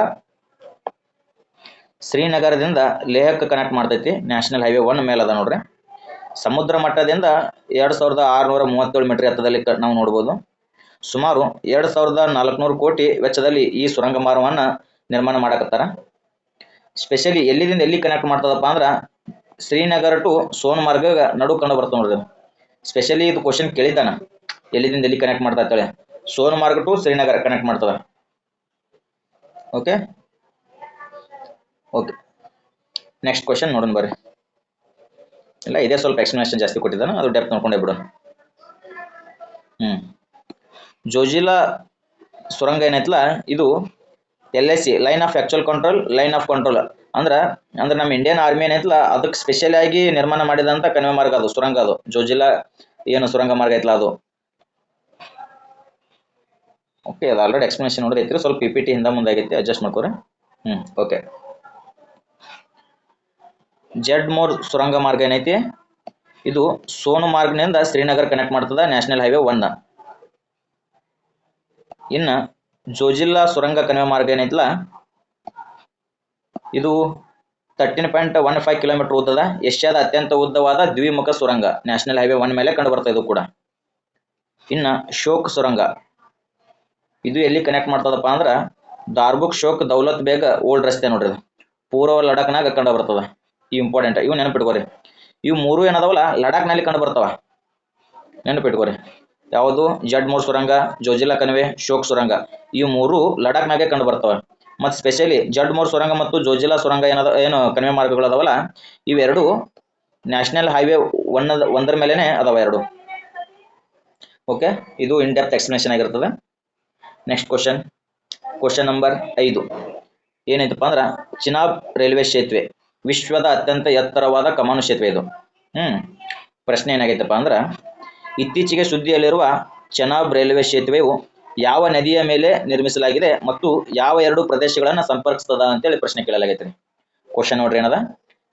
ಶ್ರೀನಗರದಿಂದ ಲೇಹಕ್ಕೆ ಕನೆಕ್ಟ್ ಮಾಡ್ತೈತಿ. ನ್ಯಾಷನಲ್ ಹೈವೇ 1 ಮೇಲೆ ಅದ ನೋಡ್ರಿ. ಸಮುದ್ರ ಮಟ್ಟದಿಂದ 2,637 ಮೀಟರ್ ಎತ್ತರದಲ್ಲಿ ನಾವು ನೋಡ್ಬೋದು. ಸುಮಾರು 2,400 ಕೋಟಿ ವೆಚ್ಚದಲ್ಲಿ ಈ ಸುರಂಗ ಮಾರ್ಗವನ್ನು ನಿರ್ಮಾಣ ಮಾಡಕತ್ತಾರ. ಸ್ಪೆಷಲಿ ಎಲ್ಲಿಂದ ಎಲ್ಲಿ ಕನೆಕ್ಟ್ ಮಾಡ್ತದಪ್ಪ ಅಂದ್ರೆ ಶ್ರೀನಗರ ಟು ಸೋನ್ಮಾರ್ಗ ನಡು ಕಂಡು ಬರ್ತದೆ ನೋಡ್ರಿ. ಸ್ಪೆಷಲಿ ಇದು ಕ್ವಶನ್ ಕೇಳಿದ್ದಾನ, ಎಲ್ಲಿಂದ ಎಲ್ಲಿ ಕನೆಕ್ಟ್ ಮಾಡ್ತಾ ಅಂತೇಳಿ. ಸೋನ್ಮಾರ್ಗ ಟು ಶ್ರೀನಗರ ಕನೆಕ್ಟ್ ಮಾಡ್ತದ. ಓಕೆ, ನೆಕ್ಸ್ಟ್ ಕ್ವಶನ್ ನೋಡೋಣ ಬರ್ರಿ. ಇಲ್ಲ, ಇದೇ ಸ್ವಲ್ಪ ಎಕ್ಸ್ಪ್ಲನೇಷನ್ ಜಾಸ್ತಿ ಕೊಟ್ಟಿದ್ದಾನೆ, ಅದು ಡೆಪ್ತ್ ನೋಡ್ಕೊಂಡೇ ಬಿಡು. ಜೋಜಿಲಾ ಸುರಂಗ ಏನೈತಲ್ಲ ಇದು LAC line of actual control, line of control ಅಂದ್ರೆ ನಮ್ಮ ಇಂಡಿಯನ್ ಆರ್ಮಿ ಏನೈತಲ್ಲ ಅದಕ್ಕೆ ಸ್ಪೆಷಲ್ ಆಗಿ ನಿರ್ಮಾಣ ಮಾಡಿದಂಥ ಕಣಿವೆ ಮಾರ್ಗ ಅದು ಸುರಂಗ. ಅದು ಜೋಜಿಲಾ ಏನು ಸುರಂಗ ಮಾರ್ಗ ಐತಲ್ಲ ಅದು. ಓಕೆ, ಅದು ಆಲ್ರೆಡಿ ಎಕ್ಸ್ಪ್ಲನೇಷನ್ ನೋಡೋದೈತಿ, ಸ್ವಲ್ಪ PPT ಹಿಂದೆ ಮುಂದೆ ಆಗೈತಿ, ಅಡ್ಜಸ್ಟ್ ಮಾಡ್ಕೋರಿ. ಓಕೆ, ಜಡ್ ಮೋರ್ ಸುರಂಗ ಮಾರ್ಗ ಏನೈತಿ ಇದು ಸೋನ್ಮಾರ್ಗ್ನಿಂದ ಶ್ರೀನಗರ್ ಕನೆಕ್ಟ್ ಮಾಡ್ತದ, ನ್ಯಾಷನಲ್ ಹೈವೇ 1. ಇನ್ನು ಜೋಜಿಲಾ ಸುರಂಗ ಕಣಿವೆ ಮಾರ್ಗ ಏನೈತಲ್ಲ ಇದು 13.15 ಕಿಲೋಮೀಟರ್ ಉದ್ದದ ಏಷ್ಯಾದ ಅತ್ಯಂತ ಉದ್ದವಾದ ದ್ವಿಮುಖ ಸುರಂಗ, ನ್ಯಾಷನಲ್ ಹೈವೇ 1 ಮೇಲೆ ಕಂಡು ಬರ್ತಾ ಇದು ಕೂಡ. ಇನ್ನು ಶೋಕ್ ಸುರಂಗ ಇದು ಎಲ್ಲಿ ಕನೆಕ್ಟ್ ಮಾಡ್ತದಪ್ಪ ಅಂದ್ರೆ ದಾರ್ಬುಕ್ ಶೋಕ್ ದೌಲತ್ ಬೇಗ್ ಓಲ್ಡ್ ರಸ್ತೆ ನೋಡ್ರಿ, ಪೂರ್ವ ಲಡಾಖ್ನಾಗ ಕಂಡು ಬರ್ತದ. ಇವು ಇಂಪಾರ್ಟೆಂಟ್, ಇವು ನೆನಪಿಟ್ಕೋರಿ. ಇವು ಮೂರು ಏನದಾವಲ್ಲ ಲಡಾಖ್ನಲ್ಲಿ ಕಂಡು ಬರ್ತಾವ, ನೆನಪಿಟ್ಕೋರಿ. ಯಾವುದು ಜಡ್ ಮೋರ್ ಸುರಂಗ, ಜೋಜಿಲಾ ಕಣಿವೆ, ಶೋಕ್ ಸುರಂಗ, ಇವು ಮೂರು ಲಡಾಖ್ನಾಗೆ ಕಂಡು ಬರ್ತವೆ. ಮತ್ತು ಸ್ಪೆಷಲಿ ಜಡ್ ಮೋರ್ ಸುರಂಗ ಮತ್ತು ಜೋಜಿಲಾ ಸುರಂಗ ಏನು ಕಣಿವೆ ಮಾರ್ಗಗಳು ಅದಾವಲ್ಲ ಇವೆರಡು ನ್ಯಾಷನಲ್ ಹೈವೇ 1 ಮೇಲೆನೆ ಅದಾವ ಎರಡು. ಓಕೆ, ಇದು ಇನ್ ಡೆಪ್ತ್ ಎಕ್ಸ್ಪ್ಲನೇಷನ್ ಆಗಿರ್ತದೆ. ನೆಕ್ಸ್ಟ್ ಕ್ವಶನ್ ನಂಬರ್ 5 ಏನೈತಪ್ಪ ಅಂದ್ರೆ ಚಿನಾಬ್ ರೈಲ್ವೆ ಸೇತುವೆ ವಿಶ್ವದ ಅತ್ಯಂತ ಎತ್ತರವಾದ ಕಮಾನು ಸೇತುವೆ ಇದು. ಪ್ರಶ್ನೆ ಏನಾಗೈತಪ್ಪ ಅಂದ್ರೆ ಇತ್ತೀಚೆಗೆ ಸುದ್ದಿಯಲ್ಲಿರುವ ಚೆನಾಬ್ ರೈಲ್ವೆ ಸೇತುವೆಯು ಯಾವ ನದಿಯ ಮೇಲೆ ನಿರ್ಮಿಸಲಾಗಿದೆ ಮತ್ತು ಯಾವ ಎರಡು ಪ್ರದೇಶಗಳನ್ನು ಸಂಪರ್ಕಿಸ್ತದ ಅಂತೇಳಿ ಪ್ರಶ್ನೆ ಕೇಳಲಾಗೈತೆ ರೀ. ಕ್ವಶನ್ ನೋಡ್ರಿ ಏನದ,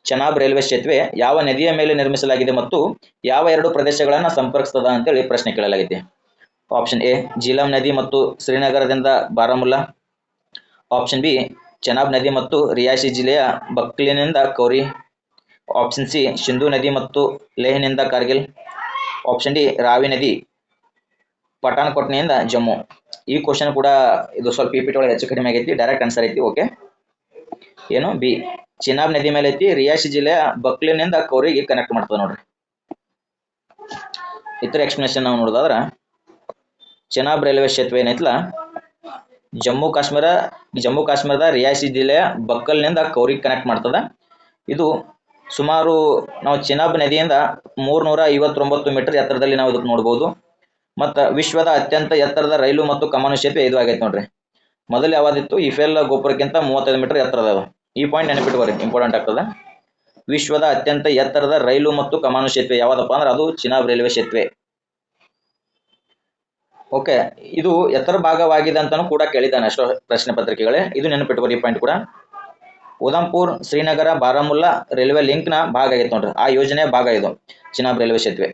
ಚೆನಾಬ್ ರೈಲ್ವೆ ಸೇತುವೆ ಯಾವ ನದಿಯ ಮೇಲೆ ನಿರ್ಮಿಸಲಾಗಿದೆ ಮತ್ತು ಯಾವ ಎರಡು ಪ್ರದೇಶಗಳನ್ನು ಸಂಪರ್ಕಿಸ್ತದ ಅಂತೇಳಿ ಪ್ರಶ್ನೆ ಕೇಳಲಾಗೈತಿ. ಆಪ್ಷನ್ ಎ ಜೀಲಂ ನದಿ ಮತ್ತು ಶ್ರೀನಗರದಿಂದ ಬಾರಾಮುಲ್ಲಾ. ಆಪ್ಷನ್ ಬಿ ಚೆನಾಬ್ ನದಿ ಮತ್ತು ರಿಯಾಸಿ ಜಿಲ್ಲೆಯ ಬಕ್ಲಿನಿಂದ ಕೌರಿ. ಆಪ್ಷನ್ ಸಿ ಸಿಂಧೂ ನದಿ ಮತ್ತು ಲೇಹ್ನಿಂದ ಕಾರ್ಗಿಲ್. ಆಪ್ಷನ್ ಡಿ ರಾವಿ ನದಿ ಪಠಾನ್ಕೋಟ್ನಿಂದ ಜಮ್ಮು. ಈ ಕ್ವಶನ್ ಕೂಡ ಇದು ಸ್ವಲ್ಪ PPT ಒಳಗೆ ಹೆಚ್ಚು ಕಡಿಮೆ ಆಗೈತಿ, ಡೈರೆಕ್ಟ್ ಆನ್ಸರ್ ಐತಿ. ಓಕೆ, ಏನು ಬಿ ಚಿನಾಬ್ ನದಿ ಮೇಲೆ ಐತಿ, ರಿಯಾಸಿ ಜಿಲ್ಲೆಯ ಬಕ್ಲಿನಿಂದ ಕೌರಿಗೆ ಕನೆಕ್ಟ್ ಮಾಡ್ತದೆ ನೋಡ್ರಿ. ಇತರ ಎಕ್ಸ್ಪ್ಲನೇಷನ್ ನಾವು ನೋಡೋದಾದ್ರ ಚೆನಾಬ್ ರೈಲ್ವೆ ಸೇತುವೆ ಏನೈತಲ್ಲ ಜಮ್ಮು ಕಾಶ್ಮೀರದ ರಿಯಾಸಿ ಜಿಲ್ಲೆಯ ಬಕ್ಕಲ್ನಿಂದ ಕೌರಿಗೆ ಕನೆಕ್ಟ್ ಮಾಡ್ತದ. ಇದು ಸುಮಾರು ನಾವು ಚಿನಾಬ್ ನದಿಯಿಂದ 359 ಮೀಟರ್ ಎತ್ತರದಲ್ಲಿ ನಾವು ಇದಕ್ಕೆ ನೋಡ್ಬೋದು. ಮತ್ತು ವಿಶ್ವದ ಅತ್ಯಂತ ಎತ್ತರದ ರೈಲು ಮತ್ತು ಕಮಾನು ಸೇತುವೆ ಇದು ಆಗೈತೆ ನೋಡ್ರಿ. ಮೊದಲು ಯಾವ್ದಿತ್ತು, ಈಫೆಲ್ ಗೋಪುರಕ್ಕಿಂತ 35 ಮೀಟರ್ ಎತ್ತರದ. ಈ ಪಾಯಿಂಟ್ ನೆನಪಿಟ್ಕೋರಿ, ಇಂಪಾರ್ಟೆಂಟ್ ಆಗ್ತದೆ. ವಿಶ್ವದ ಅತ್ಯಂತ ಎತ್ತರದ ರೈಲು ಮತ್ತು ಕಮಾನು ಸೇತುವೆ ಯಾವ್ದಪ್ಪ ಅಂದ್ರೆ ಅದು ಚಿನಾಬ್ ರೈಲ್ವೆ ಸೇತುವೆ. ಓಕೆ, ಇದು ಎತ್ತರ ಭಾಗವಾಗಿದೆ ಅಂತಾನು ಕೂಡ ಕೇಳಿದ್ದಾನೆ ಅಷ್ಟೋ ಪ್ರಶ್ನೆ ಪತ್ರಿಕೆಗಳೇ, ಇದು ನೆನಪಿಟ್ಕೋರಿ ಈ ಪಾಯಿಂಟ್ ಕೂಡ. ಉಧಂಪುರ್ ಶ್ರೀನಗರ ಬಾರಾಮುಲ್ಲಾ ರೈಲ್ವೆ ಲಿಂಕ್ನ ಭಾಗ ಆಗೈತೆ ನೋಡ್ರಿ, ಆ ಯೋಜನೆಯ ಭಾಗ ಇದು ಚಿನಾಬ್ ರೈಲ್ವೆ ಸೇತುವೆ.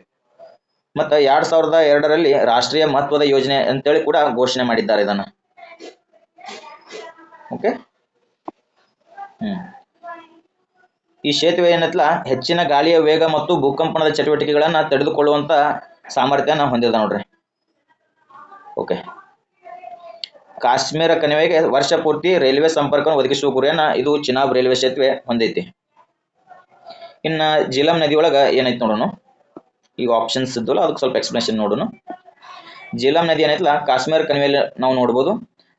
ಮತ್ತು 2002ರಲ್ಲಿ ರಾಷ್ಟ್ರೀಯ ಮಹತ್ವದ ಯೋಜನೆ ಅಂತೇಳಿ ಕೂಡ ಘೋಷಣೆ ಮಾಡಿದ್ದಾರೆ ಇದನ್ನ. ಓಕೆ, ಈ ಸೇತುವೆ ಏನೈತಲ್ಲ ಹೆಚ್ಚಿನ ಗಾಳಿಯ ವೇಗ ಮತ್ತು ಭೂಕಂಪನದ ಚಟುವಟಿಕೆಗಳನ್ನ ತಡೆದುಕೊಳ್ಳುವಂತ ಸಾಮರ್ಥ್ಯನ ಹೊಂದಿದೆ ನೋಡ್ರಿ. ಓಕೆ, ಕಾಶ್ಮೀರ ಕಣಿವೆಗೆ ವರ್ಷ ಪೂರ್ತಿ ರೈಲ್ವೆ ಸಂಪರ್ಕ ಒದಗಿಸುವ ಗುರಿಯನ್ನ ಇದು ಚಿನಾಬ್ ರೈಲ್ವೆ ಸೇತುವೆ ಹೊಂದೈತಿ. ಇನ್ನ ಜೀಲಂ ನದಿ ಒಳಗ ಏನೈತಿ ನೋಡೋಣ. ಈಗ ಆಪ್ಷನ್ಸ್ ಇದ್ದಲ್ಲ ಅದಕ್ಕೆ ಸ್ವಲ್ಪ ಎಕ್ಸ್ಪ್ಲನೇಷನ್ ನೋಡೋಣ. ಜೀಲಂ ನದಿ ಏನೈತಲ್ಲ ಕಾಶ್ಮೀರ ಕಣಿವೆಯಲ್ಲಿ ನಾವು ನೋಡ್ಬೋದು,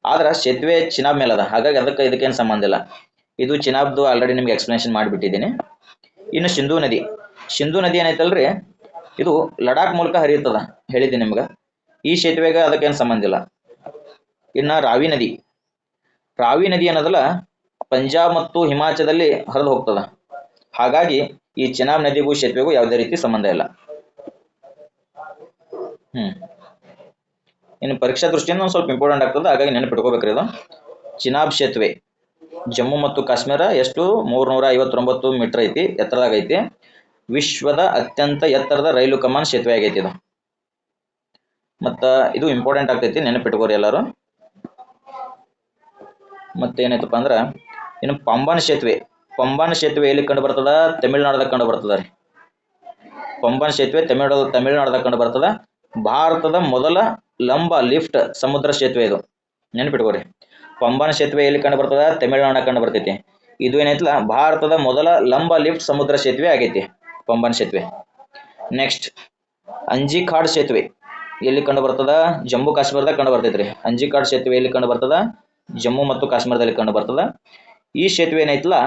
ಆದ್ರೆ ಸೇತುವೆ ಚಿನಾಬ್ ಮೇಲೆ ಅದ, ಹಾಗಾಗಿ ಅದಕ್ಕೆ ಇದಕ್ಕೇನು ಸಂಬಂಧ ಇಲ್ಲ. ಇದು ಚಿನಾಬ್ದು ಆಲ್ರೆಡಿ ನಿಮ್ಗೆ ಎಕ್ಸ್ಪ್ಲನೇಷನ್ ಮಾಡಿಬಿಟ್ಟಿದ್ದೀನಿ. ಇನ್ನು ಸಿಂಧೂ ನದಿ ಏನೈತಲ್ರಿ ಇದು ಲಡಾಖ್ ಮೂಲಕ ಹರಿಯುತ್ತದ, ಹೇಳಿದ್ದೀನಿ ನಿಮ್ಗೆ. ಈ ಸೇತುವೆಗೆ ಅದಕ್ಕೇನು ಸಂಬಂಧ ಇಲ್ಲ. ಇನ್ನು ರಾವಿ ನದಿ ಅನ್ನೋದಲ್ಲ ಪಂಜಾಬ್ ಮತ್ತು ಹಿಮಾಚಲದಲ್ಲಿ ಹರಿದು ಹೋಗ್ತದ, ಹಾಗಾಗಿ ಈ ಚಿನಾಬ್ ನದಿಗೂ ಸೇತುವೆಗೂ ಯಾವುದೇ ರೀತಿ ಸಂಬಂಧ ಇಲ್ಲ. ಇನ್ನು ಪರೀಕ್ಷಾ ದೃಷ್ಟಿಯಿಂದ ಒಂದು ಸ್ವಲ್ಪ ಇಂಪಾರ್ಟೆಂಟ್ ಆಗ್ತದೆ, ಹಾಗಾಗಿ ನೆನಪಿಟ್ಕೋಬೇಕ್ರಿ ಇದು. ಚಿನಾಬ್ ಸೇತುವೆ ಜಮ್ಮು ಮತ್ತು ಕಾಶ್ಮೀರ ಎಷ್ಟು 359 ಮೀಟರ್ ಐತಿ, ಎತ್ತರದಾಗ ಐತಿ. ವಿಶ್ವದ ಅತ್ಯಂತ ಎತ್ತರದ ರೈಲು ಕಮಾನ್ ಸೇತುವೆ ಆಗೈತಿ ಇದು. ಮತ್ತು ಇದು ಇಂಪಾರ್ಟೆಂಟ್ ಆಗ್ತೈತಿ, ನೆನಪಿಟ್ಕೋರಿ ಎಲ್ಲರೂ. ಮತ್ತೇನೈತಪ್ಪ ಅಂದ್ರೆ ಇನ್ನು ಪಂಬನ್ ಸೇತುವೆ ಎಲ್ಲಿ ಕಂಡು ಬರ್ತದ, ತಮಿಳುನಾಡದಾಗ ಕಂಡು ಬರ್ತದ ರೀ. ಪಂಬನ್ ಸೇತುವೆ ತಮಿಳುನಾಡದಾಗ ಕಂಡು ಬರ್ತದ. ಭಾರತದ ಮೊದಲ ಲಂಬ ಲಿಫ್ಟ್ ಸಮುದ್ರ ಸೇತುವೆ ಇದು, ನೆನಪಿಟ್ಕೋರಿ. ಪಂಬನ್ ಸೇತುವೆ ಎಲ್ಲಿ ಕಂಡು ಬರ್ತದ, ತಮಿಳುನಾಡ ಕಂಡು ಬರ್ತೈತಿ. ಇದು ಏನೈತಲ್ಲ ಭಾರತದ ಮೊದಲ ಲಂಬ ಲಿಫ್ಟ್ ಸಮುದ್ರ ಸೇತುವೆ ಆಗೈತಿ ಪಂಬನ್ ಸೇತುವೆ. ನೆಕ್ಸ್ಟ್ ಅಂಜಿಖಾಡ್ ಸೇತುವೆ ಎಲ್ಲಿ ಕಂಡು ಬರ್ತದ, ಜಮ್ಮು ಕಾಶ್ಮೀರದಾಗ ಕಂಡು ಬರ್ತೈತ್ರಿ. ಅಂಜಿಖಾಡ್ ಸೇತುವೆ ಎಲ್ಲಿ ಕಂಡು ಬರ್ತದ, ಜಮ್ಮು ಮತ್ತು ಕಾಶ್ಮೀರದಲ್ಲಿ ಕಂಡು ಬರ್ತದ. ಈ ಸೇತುವೆ ಏನೈತಲ್ಲ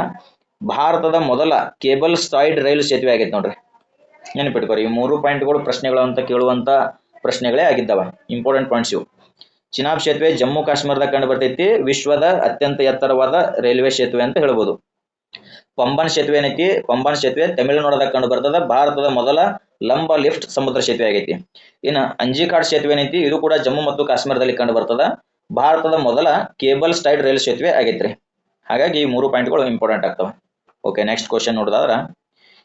ಭಾರತದ ಮೊದಲ ಕೇಬಲ್ ಸ್ಟಾಯ್ಡ್ ರೈಲು ಸೇತುವೆ ಆಗೈತೆ ನೋಡ್ರಿ, ನೆನಪಿಟ್ಕೋರಿ. ಈ 3 ಪಾಯಿಂಟ್ಗಳು ಪ್ರಶ್ನೆಗಳು ಅಂತ ಕೇಳುವಂತ ಪ್ರಶ್ನೆಗಳೇ ಆಗಿದ್ದಾವ, ಇಂಪಾರ್ಟೆಂಟ್ ಪಾಯಿಂಟ್ಸ್ ಇವು. ಚಿನಾಬ್ ಸೇತುವೆ ಜಮ್ಮು ಕಾಶ್ಮೀರದಾಗ ಕಂಡು ಬರ್ತೈತಿ, ವಿಶ್ವದ ಅತ್ಯಂತ ಎತ್ತರವಾದ ರೈಲ್ವೆ ಸೇತುವೆ ಅಂತ ಹೇಳ್ಬೋದು. ಪಂಬನ್ ಸೇತುವೆ ಏನೈತಿ, ಪಂಬನ್ ಸೇತುವೆ ತಮಿಳುನಾಡದಾಗ ಕಂಡು ಬರ್ತದ, ಭಾರತದ ಮೊದಲ ಲಂಬ ಲಿಫ್ಟ್ ಸಮುದ್ರ ಸೇತುವೆ ಆಗೈತಿ. ಇನ್ನು ಅಂಜಿಖಾಡ್ ಸೇತುವೆ ಏನೈತಿ, ಇದು ಕೂಡ ಜಮ್ಮು ಮತ್ತು ಕಾಶ್ಮೀರದಲ್ಲಿ ಕಂಡು ಬರ್ತದ, ಭಾರತದ ಮೊದಲ ಕೇಬಲ್ ಸ್ಟೈಡ್ ರೈಲು ಸೇತುವೆ ಆಗೈತ್ರಿ. ಹಾಗಾಗಿ ಈ 3 ಪಾಯಿಂಟ್ಗಳು ಇಂಪಾರ್ಟೆಂಟ್ ಆಗ್ತವೆ. ಓಕೆ, ನೆಕ್ಸ್ಟ್ ಕ್ವಶನ್ ನೋಡೋದಾದ್ರೆ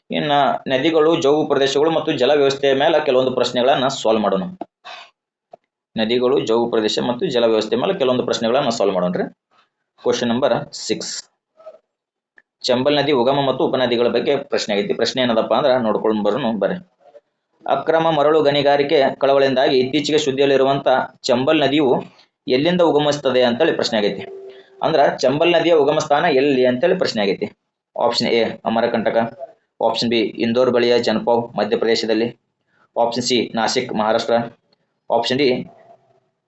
ಇನ್ನು ನದಿಗಳು, ಜೌಗು ಪ್ರದೇಶಗಳು ಮತ್ತು ಜಲ ವ್ಯವಸ್ಥೆಯ ಮೇಲೆ ಕೆಲವೊಂದು ಪ್ರಶ್ನೆಗಳನ್ನ ಸಾಲ್ವ್ ಮಾಡೋಣ. ನದಿಗಳು, ಜೌಗು ಪ್ರದೇಶ ಮತ್ತು ಜಲ ವ್ಯವಸ್ಥೆ ಮೇಲೆ ಕೆಲವೊಂದು ಪ್ರಶ್ನೆಗಳನ್ನ ಸಾಲ್ವ್ ಮಾಡೋಣ್ರಿ. ಕ್ವಶನ್ ನಂಬರ್ 6, ಚಂಬಲ್ ನದಿ ಉಗಮ ಮತ್ತು ಉಪನದಿಗಳ ಬಗ್ಗೆ ಪ್ರಶ್ನೆ ಆಗೈತಿ. ಪ್ರಶ್ನೆ ಏನದಪ್ಪ ಅಂದ್ರೆ ನೋಡ್ಕೊಂಡು ಬರೋಣ ಬರ್ರಿ. ಅಕ್ರಮ ಮರಳು ಗಣಿಗಾರಿಕೆ ಕಳವಳಿಂದಾಗಿ ಇತ್ತೀಚೆಗೆ ಸುದ್ದಿಯಲ್ಲಿರುವಂತ ಚಂಬಲ್ ನದಿಯು ಎಲ್ಲಿಂದ ಉಗಮಿಸ್ತದೆ ಅಂತೇಳಿ ಪ್ರಶ್ನೆ ಆಗೈತಿ. ಅಂದ್ರ ಚಂಬಲ್ ನದಿಯ ಉಗಮ ಸ್ಥಾನ ಎಲ್ಲಿ ಅಂತೇಳಿ ಪ್ರಶ್ನೆ ಆಗೈತಿ. Option A Amarkantak, option B Indore ಬಳಿಯ ಜನಪವ್ ಮಧ್ಯಪ್ರದೇಶದಲ್ಲಿ, option C Nashik Maharashtra, option D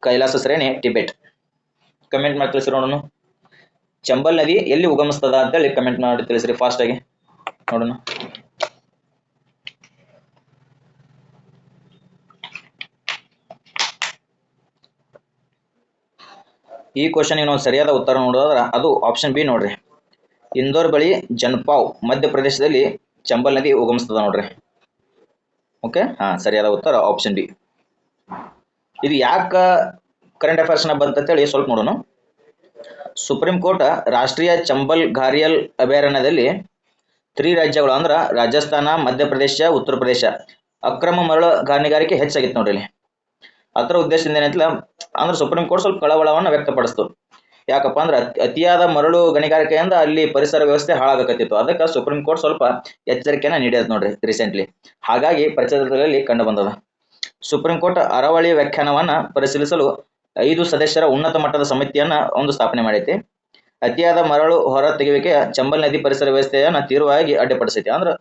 Kailash ಶ್ರೇಣಿ ಟಿಬೆಟ್. ಕಮೆಂಟ್ ಮಾಡಿ ತಿಳಿಸಿ ನೋಡೋಣ. ಚಂಬಲ್ ನದಿ ಎಲ್ಲಿ ಉಗಮಿಸ್ತದ ಅಂತೇಳಿ ಕಮೆಂಟ್ ಮಾಡಿ ತಿಳಿಸ್ರಿ ಫಾಸ್ಟ್ ಆಗಿ ನೋಡೋಣ. ಈ ಕ್ವಶನ್ ನಾವು ಸರಿಯಾದ ಉತ್ತರ ನೋಡೋದಾದ್ರೆ ಅದು ಆಪ್ಷನ್ ಬಿ ನೋಡ್ರಿ, ಇಂದೋರ್ ಬಳಿ ಜನಪಾವ್ ಮಧ್ಯಪ್ರದೇಶದಲ್ಲಿ ಚಂಬಲ್ ನದಿ ಉಗಮಿಸ್ತದ ನೋಡ್ರಿ. ಓಕೆ, ಸರಿಯಾದ ಉತ್ತರ ಆಪ್ಷನ್ ಬಿ. ಇದು ಯಾಕೆ ಕರೆಂಟ್ ಅಫೇರ್ಸ್ನ ಬಂತಂತೇಳಿ ಸ್ವಲ್ಪ ನೋಡೋಣ. ಸುಪ್ರೀಂ ಕೋರ್ಟ್ ರಾಷ್ಟ್ರೀಯ ಚಂಬಲ್ ಘಾರಿಯಲ್ ಅಭಯಾರಣ್ಯದಲ್ಲಿ 3 ರಾಜ್ಯಗಳು ಅಂದ್ರೆ ರಾಜಸ್ಥಾನ, ಮಧ್ಯಪ್ರದೇಶ, ಉತ್ತರ ಪ್ರದೇಶ ಅಕ್ರಮ ಮರಳು ಗಣಿಗಾರಿಕೆ ಹೆಚ್ಚಾಗಿತ್ತು ನೋಡ್ರಿ ಇಲ್ಲಿ. ಅದರ ಉದ್ದೇಶದಿಂದ ಏನೈತಿಲ್ಲ ಅಂದ್ರೆ ಸುಪ್ರೀಂ ಕೋರ್ಟ್ ಸ್ವಲ್ಪ ಕಳವಳವನ್ನು ವ್ಯಕ್ತಪಡಿಸ್ತು. ಯಾಕಪ್ಪ ಅಂದ್ರೆ ಅತಿಯಾದ ಮರಳು ಗಣಿಗಾರಿಕೆಯಿಂದ ಅಲ್ಲಿ ಪರಿಸರ ವ್ಯವಸ್ಥೆ ಹಾಳಾಗಕತ್ತಿತ್ತು. ಅದಕ್ಕೆ ಸುಪ್ರೀಂ ಕೋರ್ಟ್ ಸ್ವಲ್ಪ ಎಚ್ಚರಿಕೆನ ನೀಡಿದೆ ನೋಡ್ರಿ ರೀಸೆಂಟ್ಲಿ. ಹಾಗಾಗಿ ಪ್ರಚಲಿತದಲ್ಲಿ ಕಂಡು ಬಂದದ. ಸುಪ್ರೀಂ ಕೋರ್ಟ್ ಅರಾವಳಿ ವ್ಯಾಖ್ಯಾನವನ್ನ ಪರಿಶೀಲಿಸಲು 5 ಸದಸ್ಯರ ಉನ್ನತ ಮಟ್ಟದ ಸಮಿತಿಯನ್ನ ಒಂದು ಸ್ಥಾಪನೆ ಮಾಡೈತಿ. ಅತಿಯಾದ ಮರಳು ಹೊರ ತೆಗೆಯುವಿಕೆಯ ಚಂಬಲ್ ನದಿ ಪರಿಸರ ವ್ಯವಸ್ಥೆಯನ್ನ ತೀವ್ರವಾಗಿ ಅಡ್ಡಿಪಡಿಸೈತಿ. ಅಂದ್ರೆ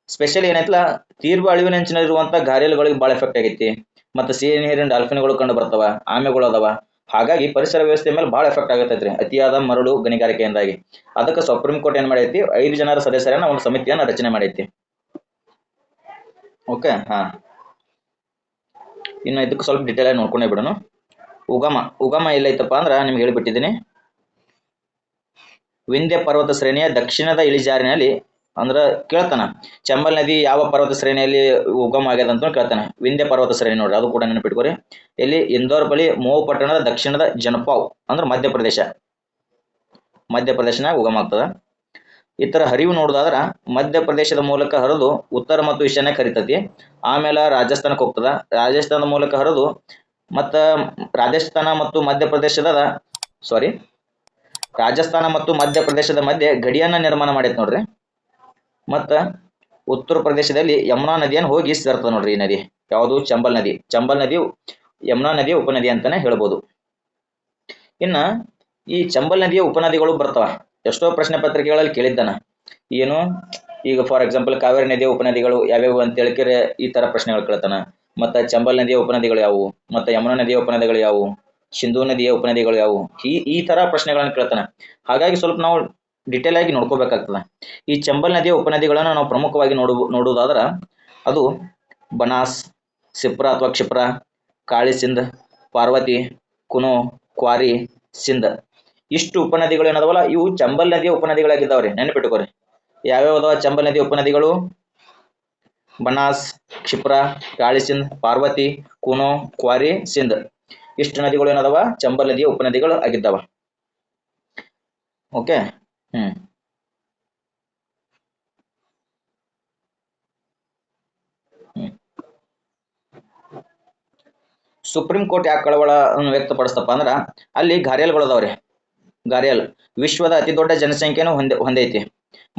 ಸ್ಪೆಷಲಿ ಏನೈತಿಲ್ಲ ತೀವ್ರ ಅಳಿವಿನಂಚಿನಲ್ಲಿರುವಂತ ಘಾರಿಯಲ್ಗಳಿಗೆ ಭಾಳ ಎಫೆಕ್ಟ್ ಆಗೈತಿ. ಮತ್ತು ಸಿಹಿ ನೀರಿನ ಡಾಲ್ಫಿನ್ಗಳು ಕಂಡು ಬರ್ತಾವ, ಆಮೆಗಳು ಅದಾವ. ಹಾಗಾಗಿ ಪರಿಸರ ವ್ಯವಸ್ಥೆ ಮೇಲೆ ಭಾಳ ಎಫೆಕ್ಟ್ ಆಗತೈತ್ರಿ ಅತಿಯಾದ ಮರಳು ಗಣಿಗಾರಿಕೆಯಿಂದಾಗಿ. ಅದಕ್ಕೆ ಸುಪ್ರೀಂ ಕೋರ್ಟ್ ಏನ್ ಮಾಡೈತಿ 5 ಜನರ ಸದಸ್ಯರನ್ನ ಒಂದು ಸಮಿತಿಯನ್ನ ರಚನೆ ಮಾಡೈತಿ. ಓಕೆ, ಹಾ, ಇನ್ನು ಇದಕ್ಕೆ ಸ್ವಲ್ಪ ಡೀಟೇಲ್ ಆಗಿ ನೋಡ್ಕೊಂಡೇ ಬಿಡೋಣ. ಉಗಮ ಎಲ್ಲೈತಪ್ಪ ಅಂದ್ರೆ ನಿಮ್ಗೆ ಹೇಳಿಬಿಟ್ಟಿದ್ದೀನಿ. ವಿಂಧ್ಯ ಪರ್ವತ ಶ್ರೇಣಿಯ ದಕ್ಷಿಣದ ಇಳಿಜಾರಿನಲ್ಲಿ ಅಂದ್ರೆ ಕೇಳ್ತಾನ ಚಂಬಲ್ ನದಿ ಯಾವ ಪರ್ವತ ಶ್ರೇಣಿಯಲ್ಲಿ ಉಗಮ ಆಗ್ಯದ ಅಂತ ಕೇಳ್ತಾನೆ. ವಿಂಧ್ಯ ಪರ್ವತ ಶ್ರೇಣಿ ನೋಡ್ರಿ, ಅದು ಕೂಡ ನೆನಪಿಟ್ಕೋರಿ. ಇಲ್ಲಿ ಇಂದೋರ್ ಬಳಿ ಮೋವ್ ಪಟ್ಟಣದ ದಕ್ಷಿಣದ ಜನಪಾವ್ ಅಂದ್ರೆ ಮಧ್ಯಪ್ರದೇಶನಾಗ ಉಗಮ ಆಗ್ತದ. ಇತರ ಹರಿವು ನೋಡುದಾದ್ರ ಮಧ್ಯಪ್ರದೇಶದ ಮೂಲಕ ಹರಿದು ಉತ್ತರ ಮತ್ತು ಈಶಾನ್ಯಕ್ಕೆ ಹರಿತತಿ. ಆಮೇಲೆ ರಾಜಸ್ಥಾನಕ್ಕೆ ಹೋಗ್ತದ. ರಾಜಸ್ಥಾನದ ಮೂಲಕ ಹರಿದು ರಾಜಸ್ಥಾನ ಮತ್ತು ಮಧ್ಯಪ್ರದೇಶದ ಮಧ್ಯೆ ಗಡಿಯನ್ನ ನಿರ್ಮಾಣ ಮಾಡೈತೆ ನೋಡ್ರಿ. ಮತ್ತು ಉತ್ತರ ಪ್ರದೇಶದಲ್ಲಿ ಯಮುನಾ ನದಿಯನ್ನು ಹೋಗಿ ಸೇರ್ತದೆ ನೋಡ್ರಿ. ಈ ನದಿ ಯಾವುದು? ಚಂಬಲ್ ನದಿ. ಚಂಬಲ್ ನದಿ ಯಮುನಾ ನದಿಯ ಉಪನದಿ ಅಂತಾನೆ ಹೇಳ್ಬೋದು. ಇನ್ನ ಈ ಚಂಬಲ್ ನದಿಯ ಉಪನದಿಗಳು ಬರ್ತಾವ. ಎಷ್ಟೋ ಪ್ರಶ್ನೆ ಪತ್ರಿಕೆಗಳಲ್ಲಿ ಕೇಳಿದ್ದಾನ. ಏನು ಈಗ ಫಾರ್ ಎಕ್ಸಾಂಪಲ್ ಕಾವೇರಿ ನದಿಯ ಉಪನದಿಗಳು ಯಾವ್ಯಾವು ಅಂತ ಹೇಳಿದ್ರೆ ಈ ತರ ಪ್ರಶ್ನೆಗಳು ಕೇಳ್ತಾನ. ಮತ್ತು ಚಂಬಲ್ ನದಿಯ ಉಪನದಿಗಳು ಯಾವುವು, ಮತ್ತು ಯಮುನಾ ನದಿಯ ಉಪನದಿಗಳು ಯಾವುವು, ಸಿಂಧೂ ನದಿಯ ಉಪನದಿಗಳು ಯಾವುವು, ಈ ತರ ಪ್ರಶ್ನೆಗಳನ್ನು ಕೇಳ್ತಾನೆ. ಹಾಗಾಗಿ ಸ್ವಲ್ಪ ನಾವು ಡಿಟೇಲ್ ಆಗಿ ನೋಡ್ಕೋಬೇಕಾಗ್ತದ. ಈ ಚಂಬಲ್ ನದಿಯ ಉಪನದಿಗಳನ್ನು ನಾವು ಪ್ರಮುಖವಾಗಿ ನೋಡುವುದಾದ್ರೆ ಅದು ಬನಾಸ್, ಸಿಪ್ರಾ ಅಥವಾ ಕ್ಷಿಪ್ರಾ, ಕಾಳಿ ಸಿಂಧ್, ಪಾರ್ವತಿ, ಕುನೋ, ಕ್ವಾರಿ, ಸಿಂಧ್. ಇಷ್ಟು ಉಪನದಿಗಳು ಏನದವಲ್ಲ ಇವು ಚಂಬಲ್ ನದಿಯ ಉಪನದಿಗಳಾಗಿದ್ದಾವ್ರಿ. ನೆನಪಿಟ್ಟುಕೋರಿ. ಯಾವ್ಯಾವ ಅದಾವ ಚಂಬಲ್ ನದಿಯ ಉಪನದಿಗಳು? ಬನಾಸ್, ಕ್ಷಿಪ್ರಾ, ಕಾಳಿ ಸಿಂಧ್, ಪಾರ್ವತಿ, ಕುನೋ, ಕ್ವಾರಿ, ಸಿಂಧ್. ಇಷ್ಟು ನದಿಗಳು ಏನದವ ಚಂಬಲ್ ನದಿಯ ಉಪನದಿಗಳು ಆಗಿದ್ದಾವ. ಓಕೆ, ಸುಪ್ರೀಂ ಕೋರ್ಟ್ ಯಾಕೆ ಕಳವಳ ವ್ಯಕ್ತಪಡಿಸ್ತಪ್ಪ ಅಂದ್ರ ಅಲ್ಲಿ ಘಾರಿಯಲ್ಗಳು ಅದಾವ್ರಿ. ಘಾರಿಯಲ್ ವಿಶ್ವದ ಅತಿ ದೊಡ್ಡ ಜನಸಂಖ್ಯೆಯನ್ನು ಹೊಂದೈತಿ.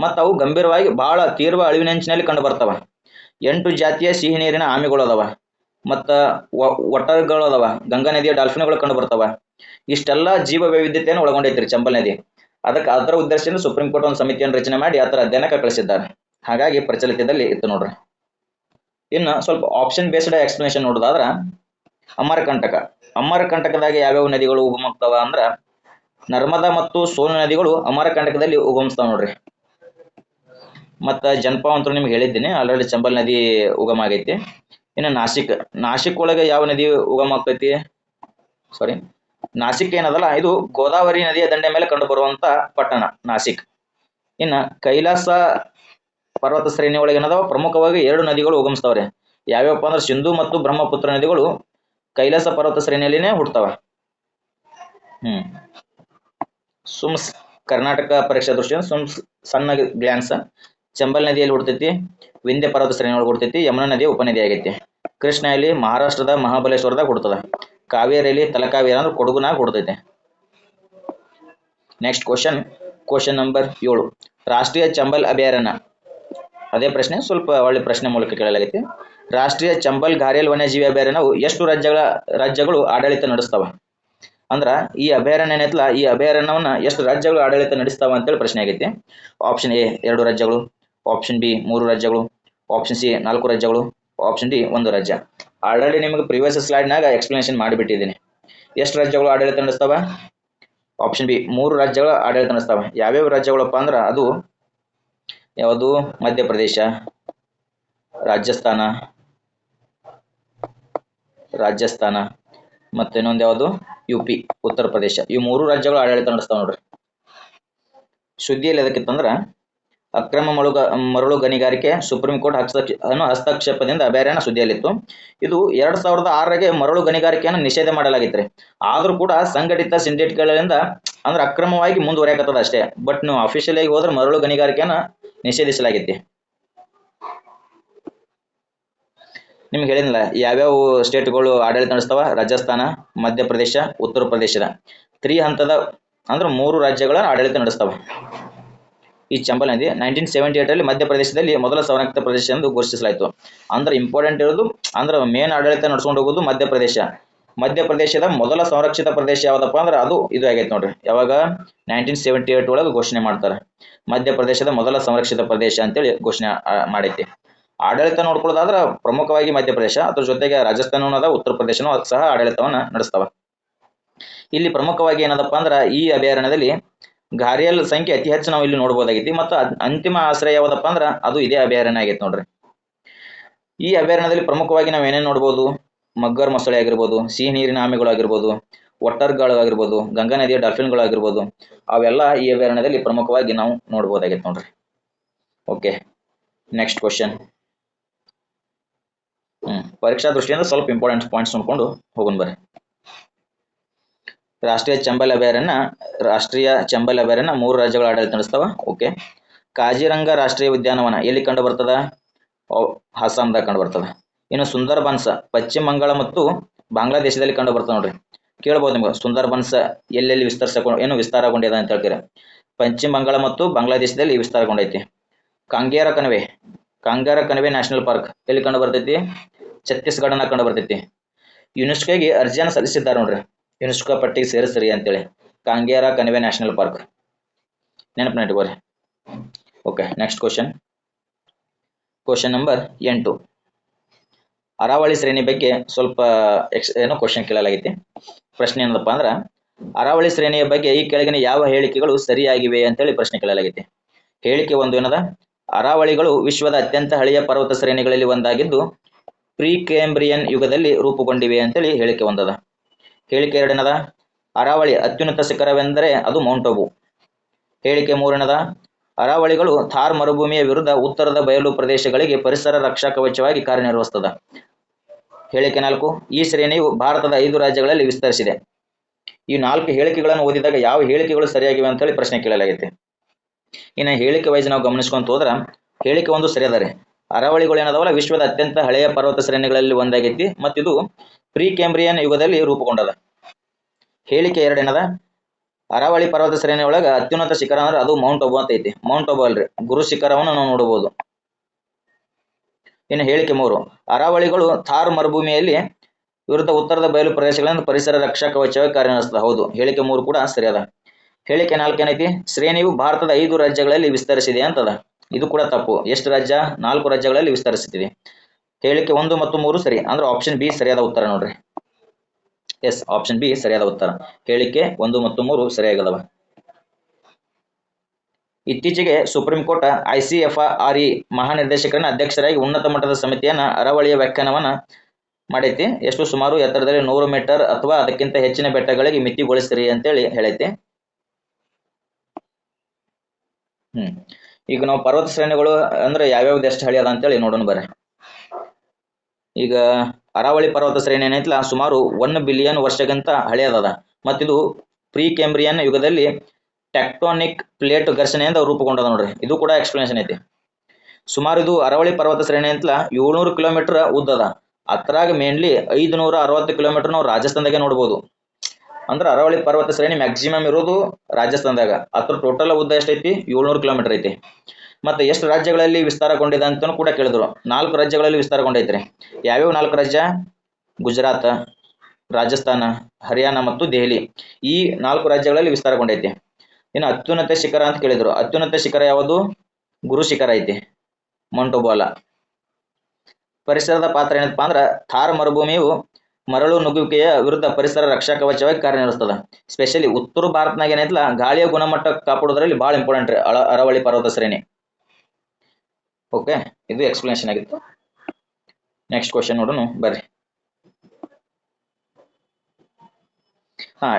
ಮತ್ತು ಅವು ಗಂಭೀರವಾಗಿ ಬಹಳ ತೀವ್ರ ಅಳಿವಿನಂಚಿನಲ್ಲಿ ಕಂಡು ಬರ್ತಾವ. 8 ಜಾತಿಯ ಸಿಹಿ ನೀರಿನ ಆಮೆಗಳು ಅದಾವ. ಮತ್ತು ಒಟರ್ಗಳು ಅದಾವ. ಗಂಗಾ ನದಿಯ ಡಾಲ್ಫಿನ್ಗಳು ಕಂಡು ಬರ್ತಾವ. ಇಷ್ಟೆಲ್ಲ ಜೀವ ವೈವಿಧ್ಯತೆಯನ್ನು ಒಳಗೊಂಡೈತ್ರಿ ಚಂಬಲ್ ನದಿ. ಅದರ ಉದ್ದೇಶದಿಂದ ಸುಪ್ರೀಂ ಕೋರ್ಟ್ ಒಂದು ಸಮಿತಿಯನ್ನು ರಚನೆ ಮಾಡಿ ಆ ಥರ ಅಧ್ಯಯನಕ್ಕೆ ಕಳಿಸಿದ್ದಾರೆ. ಹಾಗಾಗಿ ಪ್ರಚಲಿತದಲ್ಲಿ ಇತ್ತು ನೋಡ್ರಿ. ಇನ್ನು ಸ್ವಲ್ಪ ಆಪ್ಷನ್ ಬೇಸ್ಡ್ ಎಕ್ಸ್ಪ್ಲನೇಷನ್ ನೋಡೋದಾದ್ರ ಅಮರಕಂಟಕದಾಗ ಯಾವ್ಯಾವ ನದಿಗಳು ಉಗಮಗ್ತಾವ ಅಂದ್ರ ನರ್ಮದಾ ಮತ್ತು ಸೋನು ನದಿಗಳು ಅಮರಕಂಟಕದಲ್ಲಿ ಉಗಮಿಸ್ತಾವ ನೋಡ್ರಿ. ಮತ್ತು ಜನಪಾವ್ ಅಂತ ನಿಮ್ಗೆ ಹೇಳಿದ್ದೀನಿ ಆಲ್ರೆಡಿ, ಚಂಬಲ್ ನದಿ ಉಗಮ ಆಗೈತಿ. ಇನ್ನು ನಾಸಿಕ್ ಒಳಗೆ ಯಾವ ನದಿ ಉಗಮ ಆಗ್ತೈತಿ? ನಾಸಿಕ್ ಏನದಲ್ಲ ಇದು ಗೋದಾವರಿ ನದಿಯ ದಂಡೆ ಮೇಲೆ ಕಂಡು ಬರುವಂತ ಪಟ್ಟಣ ನಾಸಿಕ್. ಇನ್ನು ಕೈಲಾಸ ಪರ್ವತ ಶ್ರೇಣಿ ಒಳಗೆ ಏನದಾವ ಪ್ರಮುಖವಾಗಿ 2 ನದಿಗಳು ಉಗಮಿಸ್ತಾವ್ರಿ. ಯಾವ್ಯಾವಪ್ಪ ಅಂದ್ರೆ ಸಿಂಧು ಮತ್ತು ಬ್ರಹ್ಮಪುತ್ರ ನದಿಗಳು ಕೈಲಾಸ ಪರ್ವತ ಶ್ರೇಣಿಯಲ್ಲಿನೇ ಹುಡ್ತಾವ. ಕರ್ನಾಟಕ ಪರೀಕ್ಷಾ ದೃಷ್ಟಿಯಿಂದ ಸಣ್ಣ ಗ್ಲಾನ್ಸ್. ಚಂಬಲ್ ನದಿಯಲ್ಲಿ ಹುಡ್ತೈತಿ, ವಿಂಧ್ಯ ಪರ್ವತ ಶ್ರೇಣಿ ಒಳಗೆ ಹುಡ್ತೈತಿ, ಯಮುನಾ ನದಿಯ ಉಪನದಿ ಆಗೈತಿ. ಕೃಷ್ಣ ಇಲ್ಲಿ ಮಹಾರಾಷ್ಟ್ರದ ಮಹಾಬಲೇಶ್ವರದಾಗ ಹುಡ್ತದ. ಕಾವೇರಿಯಲ್ಲಿ ತಲಕಾವೇರಿ ಅಂದ್ರೆ ಕೊಡಗುನಾಗ ಹುಡ್ತೈತೆ. Next question number 7. ರಾಷ್ಟ್ರೀಯ ಚಂಬಲ್ ಅಭಯಾರಣ್ಯ. ಅದೇ ಪ್ರಶ್ನೆ ಸ್ವಲ್ಪ ಒಳ್ಳೆ ಪ್ರಶ್ನೆ ಮೂಲಕ ಕೇಳಲಾಗೈತಿ. ರಾಷ್ಟ್ರೀಯ ಚಂಬಲ್ ಘಾರಿಯಲ್ ವನ್ಯಜೀವಿ ಅಭಯಾರಣ್ಯವು ಎಷ್ಟು ರಾಜ್ಯಗಳು ಆಡಳಿತ ನಡೆಸ್ತಾವ? ಅಂದ್ರ ಈ ಅಭಯಾರಣ್ಯ ಏನೈತಲ್ಲ ಈ ಅಭಯಾರಣ್ಯವನ್ನ ಎಷ್ಟು ರಾಜ್ಯಗಳು ಆಡಳಿತ ನಡೆಸ್ತಾವ ಅಂತೇಳಿ ಪ್ರಶ್ನೆ ಆಗೈತಿ. ಆಪ್ಷನ್ ಎ 2 ರಾಜ್ಯಗಳು, ಆಪ್ಷನ್ ಬಿ 3 ರಾಜ್ಯಗಳು, ಆಪ್ಷನ್ ಸಿ 4 ರಾಜ್ಯಗಳು, ಆಪ್ಷನ್ ಡಿ 1 ರಾಜ್ಯ. ಆಲ್ರೆಡಿ ನಿಮಗೆ ಪ್ರಿವಿಯಸ್ ಸ್ಲೈಡ್ನಾಗ ಎಕ್ಸ್ಪ್ಲನೇಷನ್ ಮಾಡಿಬಿಟ್ಟಿದ್ದೀನಿ. ಎಷ್ಟು ರಾಜ್ಯಗಳು ಆಡಳಿತ ನಡೆಸ್ತಾವ? ಆಪ್ಷನ್ ಬಿ 3 ರಾಜ್ಯಗಳ ಆಡಳಿತ ನಡೆಸ್ತಾವ. ಯಾವ್ಯಾವ ರಾಜ್ಯಗಳಪ್ಪ ಅಂದ್ರೆ ಅದು ಯಾವುದು? ಮಧ್ಯಪ್ರದೇಶ, ರಾಜಸ್ಥಾನ ಮತ್ತು ಇನ್ನೊಂದು ಯಾವುದು? UP ಉತ್ತರ ಪ್ರದೇಶ. ಈ 3 ರಾಜ್ಯಗಳು ಆಡಳಿತ ನಡೆಸ್ತಾವ ನೋಡ್ರಿ. ಸುದ್ದಿಯಲ್ಲಿ ಎದಕ್ಕಿತ್ತಂದ್ರ ಅಕ್ರಮ ಮರಳು ಗಣಿಗಾರಿಕೆ ಸುಪ್ರೀಂ ಕೋರ್ಟ್ ಹಸ್ತಕ್ಷೇಪದಿಂದ ಅಭಯಾರಣ್ಯ ಸುದ್ದಿಯಲ್ಲಿತ್ತು. ಇದು 2006ಗೆ ಮರಳು ಗಣಿಗಾರಿಕೆಯನ್ನು ನಿಷೇಧ ಮಾಡಲಾಗಿತ್ತು. ಆದರೂ ಕೂಡ ಸಂಘಟಿತ ಸಿಂಡಿಕೇಟ್ಗಳಿಂದ ಅಂದ್ರೆ ಅಕ್ರಮವಾಗಿ ಮುಂದುವರಿಯಾಕತ್ತದ ಅಷ್ಟೇ. ಬಟ್ ನೀವು ಅಫಿಷಿಯಲ್ ಆಗಿ ಹೋದ್ರೆ ಮರಳು ಗಣಿಗಾರಿಕೆಯನ್ನು ನಿಷೇಧಿಸಲಾಗೈತಿ. ನಿಮ್ಗೆ ಹೇಳಿದ್ನಲ್ಲ ಯಾವ್ಯಾವ ಸ್ಟೇಟ್ಗಳು ಆಡಳಿತ ನಡೆಸ್ತಾವ: ರಾಜಸ್ಥಾನ, ಮಧ್ಯಪ್ರದೇಶ, ಉತ್ತರ ಪ್ರದೇಶದ 3 ಹಂತದ ಅಂದ್ರೆ 3 ರಾಜ್ಯಗಳ ಆಡಳಿತ ನಡೆಸ್ತಾವ. ಈ ಚಂಬಲ್ ನದಿ 1978ರಲ್ಲಿ ಮಧ್ಯಪ್ರದೇಶದಲ್ಲಿ ಮೊದಲ ಸಂರಕ್ಷಿತ ಪ್ರದೇಶ ಎಂದು ಘೋಷಿಸಲಾಯಿತು. ಅಂದ್ರೆ ಇಂಪಾರ್ಟೆಂಟ್ ಇರೋದು ಅಂದ್ರೆ ಮೇನ್ ಆಡಳಿತ ನಡ್ಸ್ಕೊಂಡು ಹೋಗೋದು ಮಧ್ಯಪ್ರದೇಶ. ಮಧ್ಯಪ್ರದೇಶದ ಮೊದಲ ಸಂರಕ್ಷಿತ ಪ್ರದೇಶ ಯಾವ್ದಪ್ಪ ಅಂದ್ರೆ ಅದು ಇದು ಆಗೈತೆ ನೋಡ್ರಿ. ಯಾವಾಗ 1978 ಒಳಗೆ ಘೋಷಣೆ ಮಾಡ್ತಾರೆ, ಮಧ್ಯಪ್ರದೇಶದ ಮೊದಲ ಸಂರಕ್ಷಿತ ಪ್ರದೇಶ ಅಂತೇಳಿ ಘೋಷಣೆ ಮಾಡೈತಿ. ಆಡಳಿತ ನೋಡ್ಕೊಳ್ಳೋದಾದ್ರೆ ಪ್ರಮುಖವಾಗಿ ಮಧ್ಯಪ್ರದೇಶ, ಅದ್ರ ಜೊತೆಗೆ ರಾಜಸ್ಥಾನ ಅದ, ಉತ್ತರ ಪ್ರದೇಶನೂ ಸಹ ಆಡಳಿತವನ್ನ ನಡೆಸ್ತಾವ. ಇಲ್ಲಿ ಪ್ರಮುಖವಾಗಿ ಏನದಪ್ಪ ಅಂದ್ರೆ ಈ ಅಭಯಾರಣ್ಯದಲ್ಲಿ ಘಾರಿಯಲ್ ಸಂಖ್ಯೆ ಅತಿ ಹೆಚ್ಚು ನಾವು ಇಲ್ಲಿ ನೋಡ್ಬೋದಾಗೈತಿ. ಮತ್ತು ಅಂತಿಮ ಆಶ್ರಯ ಯಾವ್ದಪ್ಪ ಅಂದ್ರೆ ಅದು ಇದೇ ಅಭಯಾರಣ್ಯ ಆಗೈತೆ ನೋಡ್ರಿ. ಈ ಅಭಯಾರಣ್ಯದಲ್ಲಿ ಪ್ರಮುಖವಾಗಿ ನಾವು ಏನೇನು ನೋಡ್ಬೋದು: ಮಗ್ಗರ್ ಮೊಸಳೆ ಆಗಿರ್ಬೋದು, ಸಿಹಿ ನೀರಿನ ಆಮೆಗಳು ಆಗಿರ್ಬೋದು, ಒಟ್ಟರ್ಗಳು ಆಗಿರ್ಬೋದು, ಗಂಗಾ ನದಿಯ ಡಾಲ್ಫಿನ್ಗಳು ಆಗಿರ್ಬೋದು, ಅವೆಲ್ಲ ಈ ಅಭಯಾರಣ್ಯದಲ್ಲಿ ಪ್ರಮುಖವಾಗಿ ನಾವು ನೋಡ್ಬೋದಾಗೈತೆ ನೋಡ್ರಿ. Okay, next question. ಪರೀಕ್ಷಾ ದೃಷ್ಟಿಯಿಂದ ಸ್ವಲ್ಪ ಇಂಪಾರ್ಟೆಂಟ್ ಪಾಯಿಂಟ್ಸ್ ನೋಡ್ಕೊಂಡು ಹೋಗೋಣ ಬರ್ರಿ. ರಾಷ್ಟ್ರೀಯ ಚಂಬಲ್ ಅಭಯಾರಣ್ಯ 3 ರಾಜ್ಯಗಳ ಆಡಳಿತ ನಡೆಸ್ತಾವ. ಓಕೆ. ಕಾಜಿರಂಗ ರಾಷ್ಟ್ರೀಯ ಉದ್ಯಾನವನ ಎಲ್ಲಿ ಕಂಡು ಬರ್ತದ? ಅಸ್ಸಾಂದಾಗ ಕಂಡು ಬರ್ತದ. ಇನ್ನು ಸುಂದರ್ಬನ್ಸ್ ಪಶ್ಚಿಮ ಬಂಗಾಳ ಮತ್ತು ಬಾಂಗ್ಲಾದೇಶದಲ್ಲಿ ಕಂಡು ಬರ್ತದೆ ನೋಡ್ರಿ. ಕೇಳ್ಬೋದು ನಿಮ್ಗೆ, ಸುಂದರ್ಬನ್ಸ್ ಎಲ್ಲೆಲ್ಲಿ ವಿಸ್ತಾರಗೊಂಡಿದೆ ಅಂತ ಹೇಳ್ತೀರಾ? ಪಶ್ಚಿಮ ಬಂಗಾಳ ಮತ್ತು ಬಾಂಗ್ಲಾದೇಶದಲ್ಲಿ ವಿಸ್ತಾರಗೊಂಡೈತಿ. ಕಾಂಗೇರ ಕಣಿವೆ ನ್ಯಾಷನಲ್ ಪಾರ್ಕ್ ಎಲ್ಲಿ ಕಂಡು ಬರ್ತೈತಿ? ಛತ್ತೀಸ್ಗಢನ ಕಂಡು ಬರ್ತೈತಿ. ಯುನೆಸ್ಕೋಗೆ ಅರ್ಜಿಯನ್ನು ಸಲ್ಲಿಸಿದ್ದಾರೆ ನೋಡ್ರಿ, ಯುನೆಸ್ಕೋ ಪಟ್ಟಿಗೆ ಸೇರಿಸ್ರಿ ಅಂತೇಳಿ. ಕಾಂಗೇರ ಕಣಿವೆ ನ್ಯಾಷನಲ್ ಪಾರ್ಕ್ ನೆನಪಿನ ಇಟ್ಕೋರಿ. Okay, next question number 8. Aravalli ಶ್ರೇಣಿ ಬಗ್ಗೆ ಸ್ವಲ್ಪ ಕ್ವಶನ್ ಕೇಳಲಾಗೈತಿ. ಪ್ರಶ್ನೆ ಏನದಪ್ಪ ಅಂದ್ರೆ, ಅರಾವಳಿ ಶ್ರೇಣಿಯ ಬಗ್ಗೆ ಈ ಕೆಳಗಿನ ಯಾವ ಹೇಳಿಕೆಗಳು ಸರಿಯಾಗಿವೆ ಅಂತೇಳಿ ಪ್ರಶ್ನೆ ಕೇಳಲಾಗೈತಿ. ಹೇಳಿಕೆ 1 ಏನದ? ಅರಾವಳಿಗಳು ವಿಶ್ವದ ಅತ್ಯಂತ ಹಳೆಯ ಪರ್ವತ ಶ್ರೇಣಿಗಳಲ್ಲಿ ಒಂದಾಗಿದ್ದು ಪ್ರೀಕೇಂಬ್ರಿಯನ್ ಯುಗದಲ್ಲಿ ರೂಪುಗೊಂಡಿವೆ ಅಂತೇಳಿ ಹೇಳಿಕೆ 1 ಅದ. ಹೇಳಿಕೆ 2 ಏನದ? ಅರಾವಳಿ ಅತ್ಯುನ್ನತ ಶಿಖರವೆಂದರೆ ಅದು ಮೌಂಟ್ ಅಬು. ಹೇಳಿಕೆ 3 ಏನದ? ಅರಾವಳಿಗಳು ಥಾರ್ ಮರುಭೂಮಿಯ ವಿರುದ್ಧ ಉತ್ತರದ ಬಯಲು ಪ್ರದೇಶಗಳಿಗೆ ಪರಿಸರ ರಕ್ಷಾ ಕವಚವಾಗಿ ಕಾರ್ಯನಿರ್ವಹಿಸ್ತದ. ಹೇಳಿಕೆ 4, ಈ ಶ್ರೇಣಿಯು ಭಾರತದ 5 ರಾಜ್ಯಗಳಲ್ಲಿ ವಿಸ್ತರಿಸಿದೆ. ಈ 4 ಹೇಳಿಕೆಗಳನ್ನು ಓದಿದಾಗ ಯಾವ ಹೇಳಿಕೆಗಳು ಸರಿಯಾಗಿವೆ ಅಂತೇಳಿ ಪ್ರಶ್ನೆ ಕೇಳಲಾಗೈತೆ. ಇನ್ನು ಹೇಳಿಕೆ ವೈಸ್ ನಾವು ಗಮನಿಸ್ಕೊಂತ ಹೋದ್ರ ಹೇಳಿಕೆ 1 ಸರಿಯಾದ ರೀ. ಅರಾವಳಿಗಳು ಏನದಾವಲ್ಲ ವಿಶ್ವದ ಅತ್ಯಂತ ಹಳೆಯ ಪರ್ವತ ಶ್ರೇಣಿಗಳಲ್ಲಿ ಒಂದಾಗೈತಿ ಮತ್ತು ಇದು ಪ್ರೀಕೇಂಬ್ರಿಯನ್ ಯುಗದಲ್ಲಿ ರೂಪುಗೊಂಡದ. ಹೇಳಿಕೆ 2 ಏನದ? ಅರಾವಳಿ ಪರ್ವತ ಶ್ರೇಣಿ ಒಳಗ ಅತ್ಯುನ್ನತ ಶಿಖರ ಅಂದ್ರೆ ಅದು ಮೌಂಟ್ ಅಬು ಅಂತ ಐತಿ. ಮೌಂಟ್ ಅಬು ಅಲ್ರಿ, ಗುರು ಶಿಖರವನ್ನು ನಾವು ನೋಡಬಹುದು. ಇನ್ನು ಹೇಳಿಕೆ 3, ಅರಾವಳಿಗಳು ಥಾರ್ ಮರುಭೂಮಿಯಲ್ಲಿ ವಿರುದ್ಧ ಉತ್ತರದ ಬಯಲು ಪ್ರದೇಶಗಳಿಂದ ಪರಿಸರ ರಕ್ಷಾ ಕವಚವಾಗಿ ಕಾರ್ಯನಿರ್ವಹಿಸ್ತದೆ. ಹೌದು, ಹೇಳಿಕೆ 3 ಕೂಡ ಸರಿಯಾದ. ಹೇಳಿಕೆ 4 ಏನೈತಿ? ಶ್ರೇಣಿಯು ಭಾರತದ 5 ರಾಜ್ಯಗಳಲ್ಲಿ ವಿಸ್ತರಿಸಿದೆ ಅಂತದ. ಇದು ಕೂಡ ತಪ್ಪು. ಎಷ್ಟು ರಾಜ್ಯ? 4 ರಾಜ್ಯಗಳಲ್ಲಿ ವಿಸ್ತರಿಸುತ್ತಿದೆ. ಹೇಳಿಕೆ 1 ಮತ್ತು 3 ಸರಿ, ಅಂದ್ರೆ ಆಪ್ಷನ್ ಬಿ ಸರಿಯಾದ ಉತ್ತರ ನೋಡ್ರಿ. ಎಸ್, ಆಪ್ಷನ್ ಬಿ ಸರಿಯಾದ ಉತ್ತರ. ಹೇಳಿಕೆ 1 ಮತ್ತು 3 ಸರಿಯಾಗದವ. ಇತ್ತೀಚೆಗೆ ಸುಪ್ರೀಂ ಕೋರ್ಟ್ ICFRE ಮಹಾನಿರ್ದೇಶಕರನ್ನ ಅಧ್ಯಕ್ಷರಾಗಿ ಉನ್ನತ ಮಟ್ಟದ ಸಮಿತಿಯನ್ನ ಅರಾವಳಿಯ ವ್ಯಾಖ್ಯಾನವನ್ನ ಮಾಡೈತಿ. ಎಷ್ಟು? ಸುಮಾರು ಎತ್ತರದಲ್ಲಿ 100 ಮೀಟರ್ ಅಥವಾ ಅದಕ್ಕಿಂತ ಹೆಚ್ಚಿನ ಬೆಟ್ಟಗಳಿಗೆ ಮಿತಿಗೊಳಿಸಿರಿ ಅಂತೇಳಿ ಹೇಳೈತಿ. ಈಗ ನಾವು ಪರ್ವತ ಶ್ರೇಣಿಗಳು ಅಂದ್ರೆ ಯಾವ್ಯಾವ್ದು ಎಷ್ಟು ಹಳಿ ಅದ ಅಂತೇಳಿ ನೋಡೋಣ ಬರ್ರಿ. ಈಗ ಅರಾವಳಿ ಪರ್ವತ ಶ್ರೇಣಿ ಏನೈತಿಲ್ಲ ಸುಮಾರು 1 ಬಿಲಿಯನ್ ವರ್ಷಕ್ಕಿಂತ ಹಳೆಯದ. ಮತ್ತಿದು ಪ್ರೀಕೇಂಬ್ರಿಯನ್ ಯುಗದಲ್ಲಿ ಟೆಕ್ಟೋನಿಕ್ ಪ್ಲೇಟ್ ಘರ್ಷಣೆಯಿಂದ ರೂಪುಗೊಂಡದ ನೋಡ್ರಿ. ಇದು ಕೂಡ ಎಕ್ಸ್ಪ್ಲನೇಷನ್ ಐತಿ. ಸುಮಾರು ಇದು ಅರಾವಳಿ ಪರ್ವತ ಶ್ರೇಣಿ ಅಂತಲ 700 ಕಿಲೋಮೀಟರ್ ಉದ್ದದ. ಅದ್ರಾಗ ಮೇನ್ಲಿ 560 ಕಿಲೋಮೀಟರ್ ನಾವು ರಾಜಸ್ಥಾನದಾಗೆ ನೋಡ್ಬೋದು. ಅಂದ್ರೆ ಅರಾವಳಿ ಪರ್ವತ ಶ್ರೇಣಿ ಮ್ಯಾಕ್ಸಿಮಮ್ ಇರೋದು ರಾಜಸ್ಥಾನದಾಗ. ಅದ್ರ ಟೋಟಲ್ ಉದ್ದ ಎಷ್ಟೈತಿ? 700 ಕಿಲೋಮೀಟರ್ ಐತಿ. ಮತ್ತೆ ಎಷ್ಟು ರಾಜ್ಯಗಳಲ್ಲಿ ವಿಸ್ತಾರಗೊಂಡಿದೆ ಅಂತಲೂ ಕೂಡ ಕೇಳಿದ್ರು. 4 ರಾಜ್ಯಗಳಲ್ಲಿ ವಿಸ್ತಾರಗೊಂಡೈತ್ರಿ. ಯಾವ್ಯಾವ 4 ರಾಜ್ಯ? ಗುಜರಾತ್, ರಾಜಸ್ಥಾನ, ಹರಿಯಾಣ ಮತ್ತು ದೆಹಲಿ. ಈ 4 ರಾಜ್ಯಗಳಲ್ಲಿ ವಿಸ್ತಾರಗೊಂಡೈತಿ. ಇನ್ನು ಅತ್ಯುನ್ನತ ಶಿಖರ ಅಂತ ಕೇಳಿದ್ರು. ಅತ್ಯುನ್ನತ ಶಿಖರ ಯಾವುದು? ಗುರು ಶಿಖರ ಐತಿ, ಮೌಂಟ್ ಅಬು ಅಲ್ಲ. ಪರಿಸರದ ಪಾತ್ರ ಏನಪ್ಪಾ ಅಂದ್ರೆ ಥಾರ್ ಮರುಭೂಮಿಯು ಮರಳು ನುಗ್ಗುವಿಕೆಯ ವಿರುದ್ಧ ಪರಿಸರ ರಕ್ಷಾ ಕವಚವಾಗಿ ಕಾರ್ಯನಿರ್ವಹಿಸ್ತದ. ಸ್ಪೆಷಲಿ ಉತ್ತರ ಭಾರತನಾಗ ಏನೈತಲ್ಲ ಗಾಳಿಯ ಗುಣಮಟ್ಟ ಕಾಪಾಡೋದ್ರಲ್ಲಿ ಬಹಳ ಇಂಪಾರ್ಟೆಂಟ್ ರೀ ಅರಾವಳಿ ಪರ್ವತ ಶ್ರೇಣಿ. ಓಕೆ, ಇದು ಎಕ್ಸ್ಪ್ಲನೇಷನ್ ಆಗಿತ್ತು. ನೆಕ್ಸ್ಟ್ ಕ್ವಶನ್ ನೋಡೋಣ ಬರ್ರಿ.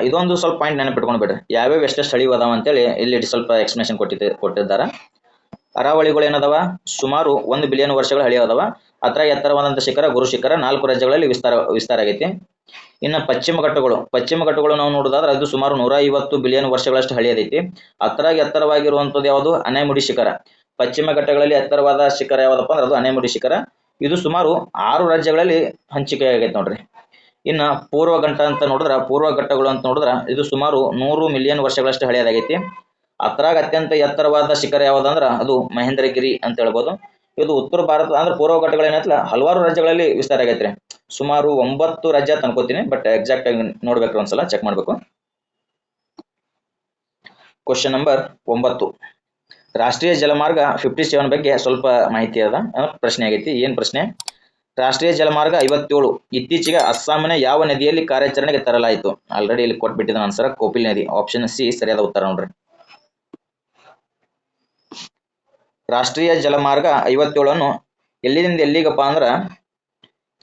ಇದೊಂದು ಸ್ವಲ್ಪ ಪಾಯಿಂಟ್ ನೆನಪಿಟ್ಕೊಂಡು ಬಿಡ್ರಿ. ಯಾವ್ಯಾವ ಎಷ್ಟೆಷ್ಟು ಹಳಿ ಅದಾವ ಅಂತೇಳಿ ಇಲ್ಲಿ ಸ್ವಲ್ಪ ಎಕ್ಸ್ಪ್ಲನೇಷನ್ ಕೊಟ್ಟಿದ್ದಾರೆ. ಅರಾವಳಿಗಳು ಏನದವ ಸುಮಾರು 1 ಬಿಲಿಯನ್ ವರ್ಷಗಳ ಹಳೆಯದವ. ಅದ್ರಾಗ ಎತ್ತರವಾದಂಥ ಶಿಖರ ಗುರು ಶಿಖರ 4 ರಾಜ್ಯಗಳಲ್ಲಿ ವಿಸ್ತಾರ ಆಗೈತಿ. ಇನ್ನು ಪಶ್ಚಿಮ ಘಟ್ಟಗಳು ನಾವು ನೋಡೋದಾದ್ರೆ ಅದು ಸುಮಾರು 150 ಬಿಲಿಯನ್ ವರ್ಷಗಳಷ್ಟು ಹಳೆಯದೈತಿ. ಅದ್ರಾಗ ಎತ್ತರವಾಗಿರುವಂಥದ್ದು ಯಾವುದು ಅನೆಮುಡಿ ಶಿಖರ. ಪಶ್ಚಿಮ ಘಟ್ಟಗಳಲ್ಲಿ ಎತ್ತರವಾದ ಶಿಖರ ಯಾವುದಪ್ಪ ಅಂದ್ರೆ ಅದು ಅನೆಮುಡಿ ಶಿಖರ. ಇದು ಸುಮಾರು 6 ರಾಜ್ಯಗಳಲ್ಲಿ ಹಂಚಿಕೆ ಆಗೈತೆ ನೋಡ್ರಿ. ಇನ್ನು ಪೂರ್ವ ಘಟ್ಟಗಳು ಅಂತ ನೋಡಿದ್ರೆ ಇದು ಸುಮಾರು 100 ಮಿಲಿಯನ್ ವರ್ಷಗಳಷ್ಟು ಹಳೆಯದಾಗೈತಿ. ಅದ್ರಾಗ ಅತ್ಯಂತ ಎತ್ತರವಾದ ಶಿಖರ ಯಾವುದಂದ್ರೆ ಅದು ಮಹೇಂದ್ರಗಿರಿ ಅಂತ ಹೇಳ್ಬೋದು. ಇದು ಉತ್ತರ ಭಾರತ ಅಂದ್ರೆ ಪೂರ್ವ ಘಟ್ಟಗಳು ಏನೈತಲ್ಲ ಹಲವಾರು ರಾಜ್ಯಗಳಲ್ಲಿ ವಿಸ್ತಾರ ಆಗೈತ್ರಿ. ಸುಮಾರು 9 ರಾಜ್ಯ ಅನ್ಕೋತೀನಿ, ಬಟ್ ಎಕ್ಸಾಕ್ಟ್ ಆಗಿ ನೋಡ್ಬೇಕ್ರಿ, ಒಂದ್ಸಲ ಚೆಕ್ ಮಾಡ್ಬೇಕು. ಕ್ವಶನ್ ನಂಬರ್ 9, ರಾಷ್ಟ್ರೀಯ ಜಲಮಾರ್ಗ 57 ಬಗ್ಗೆ ಸ್ವಲ್ಪ ಮಾಹಿತಿ ಅದ, ಪ್ರಶ್ನೆ ಆಗೈತಿ. ಏನ್ ಪ್ರಶ್ನೆ? ರಾಷ್ಟ್ರೀಯ ಜಲಮಾರ್ಗ 57 ಇತ್ತೀಚೆಗೆ ಅಸ್ಸಾಂನ ಯಾವ ನದಿಯಲ್ಲಿ ಕಾರ್ಯಾಚರಣೆಗೆ ತರಲಾಯಿತು? ಆಲ್ರೆಡಿ ಇಲ್ಲಿ ಕೊಟ್ಬಿಟ್ಟಿದ ಆನ್ಸರ್ ಕೋಪಿಲ್ ನದಿ. ಆಪ್ಷನ್ ಸಿ ಸರಿಯಾದ ಉತ್ತರ ನೋಡ್ರಿ. ರಾಷ್ಟ್ರೀಯ ಜಲಮಾರ್ಗ 57 ಎಲ್ಲಿಂದ ಎಲ್ಲಿಗಪ್ಪ ಅಂದ್ರ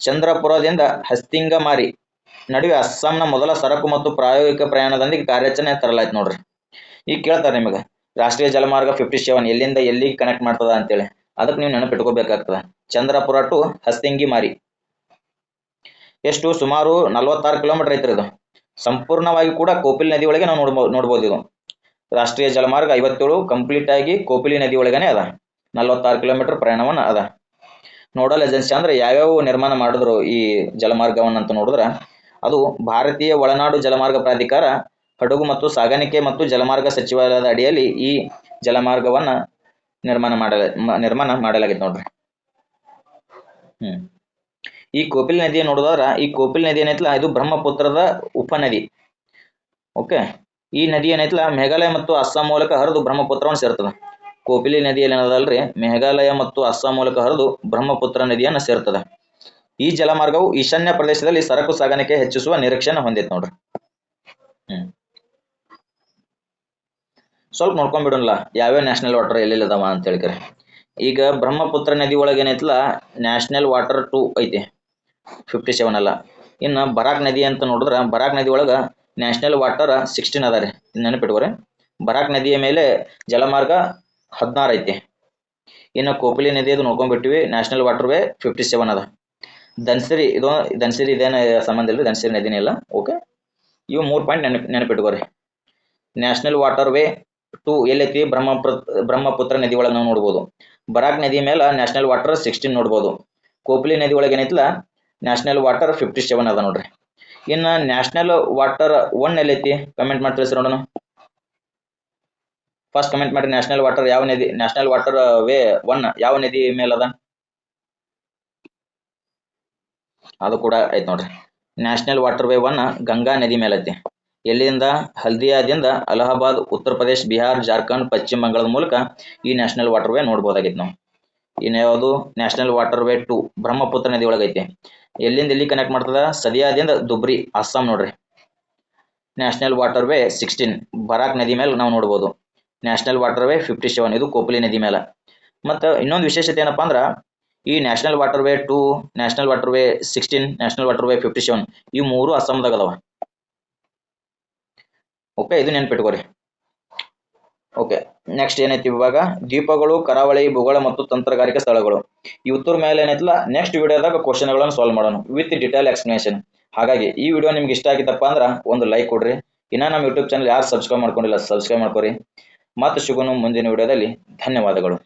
ಚಂದ್ರಪುರದಿಂದ ಹಸ್ತಿಂಗಮಾರಿ ನಡುವೆ ಅಸ್ಸಾಂನ ಮೊದಲ ಸರಕು ಮತ್ತು ಪ್ರಾಯೋಗಿಕ ಪ್ರಯಾಣದೊಂದಿಗೆ ಕಾರ್ಯಾಚರಣೆ ತರಲಾಯ್ತು ನೋಡ್ರಿ. ಈಗ ಕೇಳ್ತಾರೆ ನಿಮಗೆ ರಾಷ್ಟ್ರೀಯ ಜಲಮಾರ್ಗ 57 ಎಲ್ಲಿಂದ ಎಲ್ಲಿಗೆ ಕನೆಕ್ಟ್ ಮಾಡ್ತದ ಅಂತೇಳಿ. ಅದಕ್ಕೆ ನೀವು ನೆನಪಿಟ್ಕೋಬೇಕಾಗ್ತದ. ಚಂದ್ರಪುರ ಟು ಹಸ್ತಿಂಗಿಮಾರಿ ಎಷ್ಟು? ಸುಮಾರು 46 ಕಿಲೋಮೀಟರ್ ಐತ್ರಿ. ಇದು ಸಂಪೂರ್ಣವಾಗಿ ಕೂಡ ಕೋಪಿಲ್ ನದಿ ಒಳಗೆ ನಾವು ನೋಡ್ಬೋದು. ಇದು ರಾಷ್ಟ್ರೀಯ ಜಲಮಾರ್ಗ 57 ಕಂಪ್ಲೀಟ್ ಆಗಿ ಕೋಪಿಲಿ ನದಿ ಒಳಗನೆ ಅದ. 46 ಕಿಲೋಮೀಟರ್ ಪ್ರಯಾಣವನ್ನ ಅದ. ನೋಡಲ್ ಏಜೆನ್ಸಿ ಅಂದ್ರೆ ಯಾವ್ಯಾವ ನಿರ್ಮಾಣ ಮಾಡಿದ್ರು ಈ ಜಲಮಾರ್ಗವನ್ನ ಅಂತ ನೋಡಿದ್ರೆ ಅದು ಭಾರತೀಯ ಒಳನಾಡು ಜಲಮಾರ್ಗ ಪ್ರಾಧಿಕಾರ, ಹಡಗು ಮತ್ತು ಸಾಗಾಣಿಕೆ ಮತ್ತು ಜಲಮಾರ್ಗ ಸಚಿವಾಲಯದ ಅಡಿಯಲ್ಲಿ ಈ ಜಲಮಾರ್ಗವನ್ನ ನಿರ್ಮಾಣ ಮಾಡಲಾಗಿದೆ ನೋಡ್ರಿ. ಈ ಕೋಪಿಲ್ ನದಿ ನೋಡೋದಾದ್ರ ಈ ಕೋಪಿಲ್ ನದಿ ಏನೈತಲ್ಲ ಇದು ಬ್ರಹ್ಮಪುತ್ರದ ಉಪನದಿ. ಓಕೆ, ಈ ನದಿ ಏನೈತಲ್ಲ ಮೇಘಾಲಯ ಮತ್ತು ಅಸ್ಸಾಂ ಮೂಲಕ ಹರಿದು ಬ್ರಹ್ಮಪುತ್ರವನ್ನು ಸೇರ್ತದ. ಕೋಪಿಲಿ ನದಿಯಲ್ಲಿ ಏನದಲ್ರಿ ಮೇಘಾಲಯ ಮತ್ತು ಅಸ್ಸಾಂ ಮೂಲಕ ಹರಿದು ಬ್ರಹ್ಮಪುತ್ರ ನದಿಯನ್ನು ಸೇರ್ತದ. ಈ ಜಲಮಾರ್ಗವು ಈಶಾನ್ಯ ಪ್ರದೇಶದಲ್ಲಿ ಸರಕು ಸಾಗಾಣಿಕೆ ಹೆಚ್ಚಿಸುವ ನಿರೀಕ್ಷೆಯನ್ನು ಹೊಂದೈತೆ ನೋಡ್ರಿ. ಸ್ವಲ್ಪ ನೋಡ್ಕೊಂಡ್ಬಿಡೋಣ ಯಾವ್ಯಾವ ನ್ಯಾಷನಲ್ ವಾಟರ್ ಎಲ್ಲೆಲ್ಲಿ ಅದಾವ ಅಂತ ಹೇಳ್ತಾರೆ. ಈಗ ಬ್ರಹ್ಮಪುತ್ರ ನದಿ ಒಳಗೆ ಏನೈತಲ್ಲ ನ್ಯಾಷನಲ್ ವಾಟರ್ 2 ಐತಿ, 57 ಅಲ್ಲ. ಇನ್ನು ಬರಾಕ್ ನದಿ ಅಂತ ನೋಡಿದ್ರೆ ಬರಾಕ್ ನದಿ ಒಳಗ ನ್ಯಾಷನಲ್ ವಾಟರ್ 16 ಅದ ರೀ. ನೆನಪಿಟ್ಕೋರಿ, ಬರಾಕ್ ನದಿಯ ಮೇಲೆ ಜಲಮಾರ್ಗ 16 ಐತಿ. ಇನ್ನು ಕೋಪಿಲಿ ನದಿಯದು ನೋಡ್ಕೊಂಡ್ಬಿಟ್ಟಿವಿ, ನ್ಯಾಷನಲ್ ವಾಟರ್ ವೇ 57 ಅದ. ಧನ್ಸಿರಿ ಇದೇನ ಸಂಬಂಧ ಇಲ್ಲ, ಧನ್ಸಿರಿ ನದಿನೇ ಇಲ್ಲ. ಓಕೆ, ಇವು 3 ಪಾಯಿಂಟ್ ನೆನಪಿಟ್ಕೋರಿ. ನ್ಯಾಷನಲ್ ವಾಟರ್ ವೇ 2 ಎಲ್ಲೈತಿ? ಬ್ರಹ್ಮಪುತ್ರ ನದಿ ಒಳಗೆ ನಾವು ನೋಡ್ಬೋದು. ಬರಾಕ್ ನದಿ ಮೇಲೆ ನ್ಯಾಷನಲ್ ವಾಟರ್ 16 ನೋಡ್ಬೋದು. ಕೋಪಿಲಿ ನದಿ ಒಳಗೆ ಏನೈತಿಲ್ಲ ನ್ಯಾಷನಲ್ ವಾಟರ್ 57 ಅದ ನೋಡ್ರಿ. ಇನ್ನು ನ್ಯಾಷನಲ್ ವಾಟರ್ 1 ಎಲ್ಲೈತಿ? ಕಮೆಂಟ್ ಮಾಡಿ ತಿಳಿಸಿ ನೋಡೋಣ. ಫಸ್ಟ್ ಕಮೆಂಟ್ ಮಾಡಿ, ನ್ಯಾಷನಲ್ ವಾಟರ್ ಯಾವ ನದಿ, ನ್ಯಾಷನಲ್ ವಾಟರ್ ವೇ 1 ಯಾವ ನದಿ ಮೇಲದ? ಅದು ಕೂಡ ಐತಿ ನೋಡ್ರಿ. ನ್ಯಾಷನಲ್ ವಾಟರ್ ವೇ 1 ಗಂಗಾ ನದಿ ಮೇಲೈತಿ. ಎಲ್ಲಿಂದ? ಹಲ್ದಿಯಾದಿಂದ ಅಲಹಾಬಾದ್, ಉತ್ತರ ಪ್ರದೇಶ, ಬಿಹಾರ್, ಜಾರ್ಖಂಡ್, ಪಶ್ಚಿಮ ಬಂಗಾಳದ ಮೂಲಕ ಈ ನ್ಯಾಷನಲ್ ವಾಟರ್ ವೇ ನೋಡ್ಬೋದಾಗಿತ್ತು ನಾವು. ಇನ್ನು ಯಾವುದು? ನ್ಯಾಷನಲ್ ವಾಟರ್ ವೇ 2 ಬ್ರಹ್ಮಪುತ್ರ ನದಿ ಒಳಗೈತಿ. ಎಲ್ಲಿಂದ ಎಲ್ಲಿ ಕನೆಕ್ಟ್ ಮಾಡ್ತದ? ಸದಿಯಾದಿಂದ ದುಬ್ರಿ, ಅಸ್ಸಾಂ ನೋಡ್ರಿ. ನ್ಯಾಷನಲ್ ವಾಟರ್ ವೇ 16 ಬರಾಕ್ ನದಿ ಮೇಲೆ ನಾವು ನೋಡ್ಬೋದು. ನ್ಯಾಷನಲ್ ವಾಟರ್ ವೇ 57 ಇದು ಕೋಪಿಲಿ ನದಿ ಮೇಲೆ. ಮತ್ತು ಇನ್ನೊಂದು ವಿಶೇಷತೆ ಏನಪ್ಪಾ ಅಂದ್ರೆ ಈ national water way 2, national water way 16, national water way 57 ಇವು 3 ಅಸ್ಸಾಂದಾಗ ಅದಾವ. ಓಕೆ, ಇದು ನೆನ್ಪಿಟ್ಕೋರಿ. ಓಕೆ, ನೆಕ್ಸ್ಟ್ ಏನೈತಿ ಇವಾಗ? ದ್ವೀಪಗಳು, ಕರಾವಳಿ, ಭೂಗೋಳ ಮತ್ತು ತಂತ್ರಗಾರಿಕೆ ಸ್ಥಳಗಳು. ಈ ಉತ್ತರ ಮೇಲೆ ಏನೈತಿಲ್ಲ ನೆಕ್ಸ್ಟ್ ವಿಡಿಯೋದಾಗ ಕ್ವಶನ್ಗಳನ್ನು ಸಾಲ್ವ್ ಮಾಡೋಣ ವಿತ್ ಡಿಟೇಲ್ ಎಕ್ಸ್ಪ್ಲನೇಷನ್. ಹಾಗಾಗಿ ಈ ವಿಡಿಯೋ ನಿಮ್ಗೆ ಇಷ್ಟ ಆಗಿತ್ತಪ್ಪ ಅಂದ್ರೆ ಒಂದು ಲೈಕ್ ಕೊಡ್ರಿ. ಇನ್ನು ನಮ್ಮ ಯೂಟ್ಯೂಬ್ ಚಾನಲ್ ಯಾರು ಸಬ್ಸ್ಕ್ರೈಬ್ ಮಾಡ್ಕೊಂಡಿಲ್ಲ ಸಬ್ಸ್ಕ್ರೈಬ್ ಮಾಡ್ಕೊರಿ. ಮತ್ತೆ ಸಿಗೋಣ ಮುಂದಿನ ವಿಡಿಯೋದಲ್ಲಿ. ಧನ್ಯವಾದಗಳು.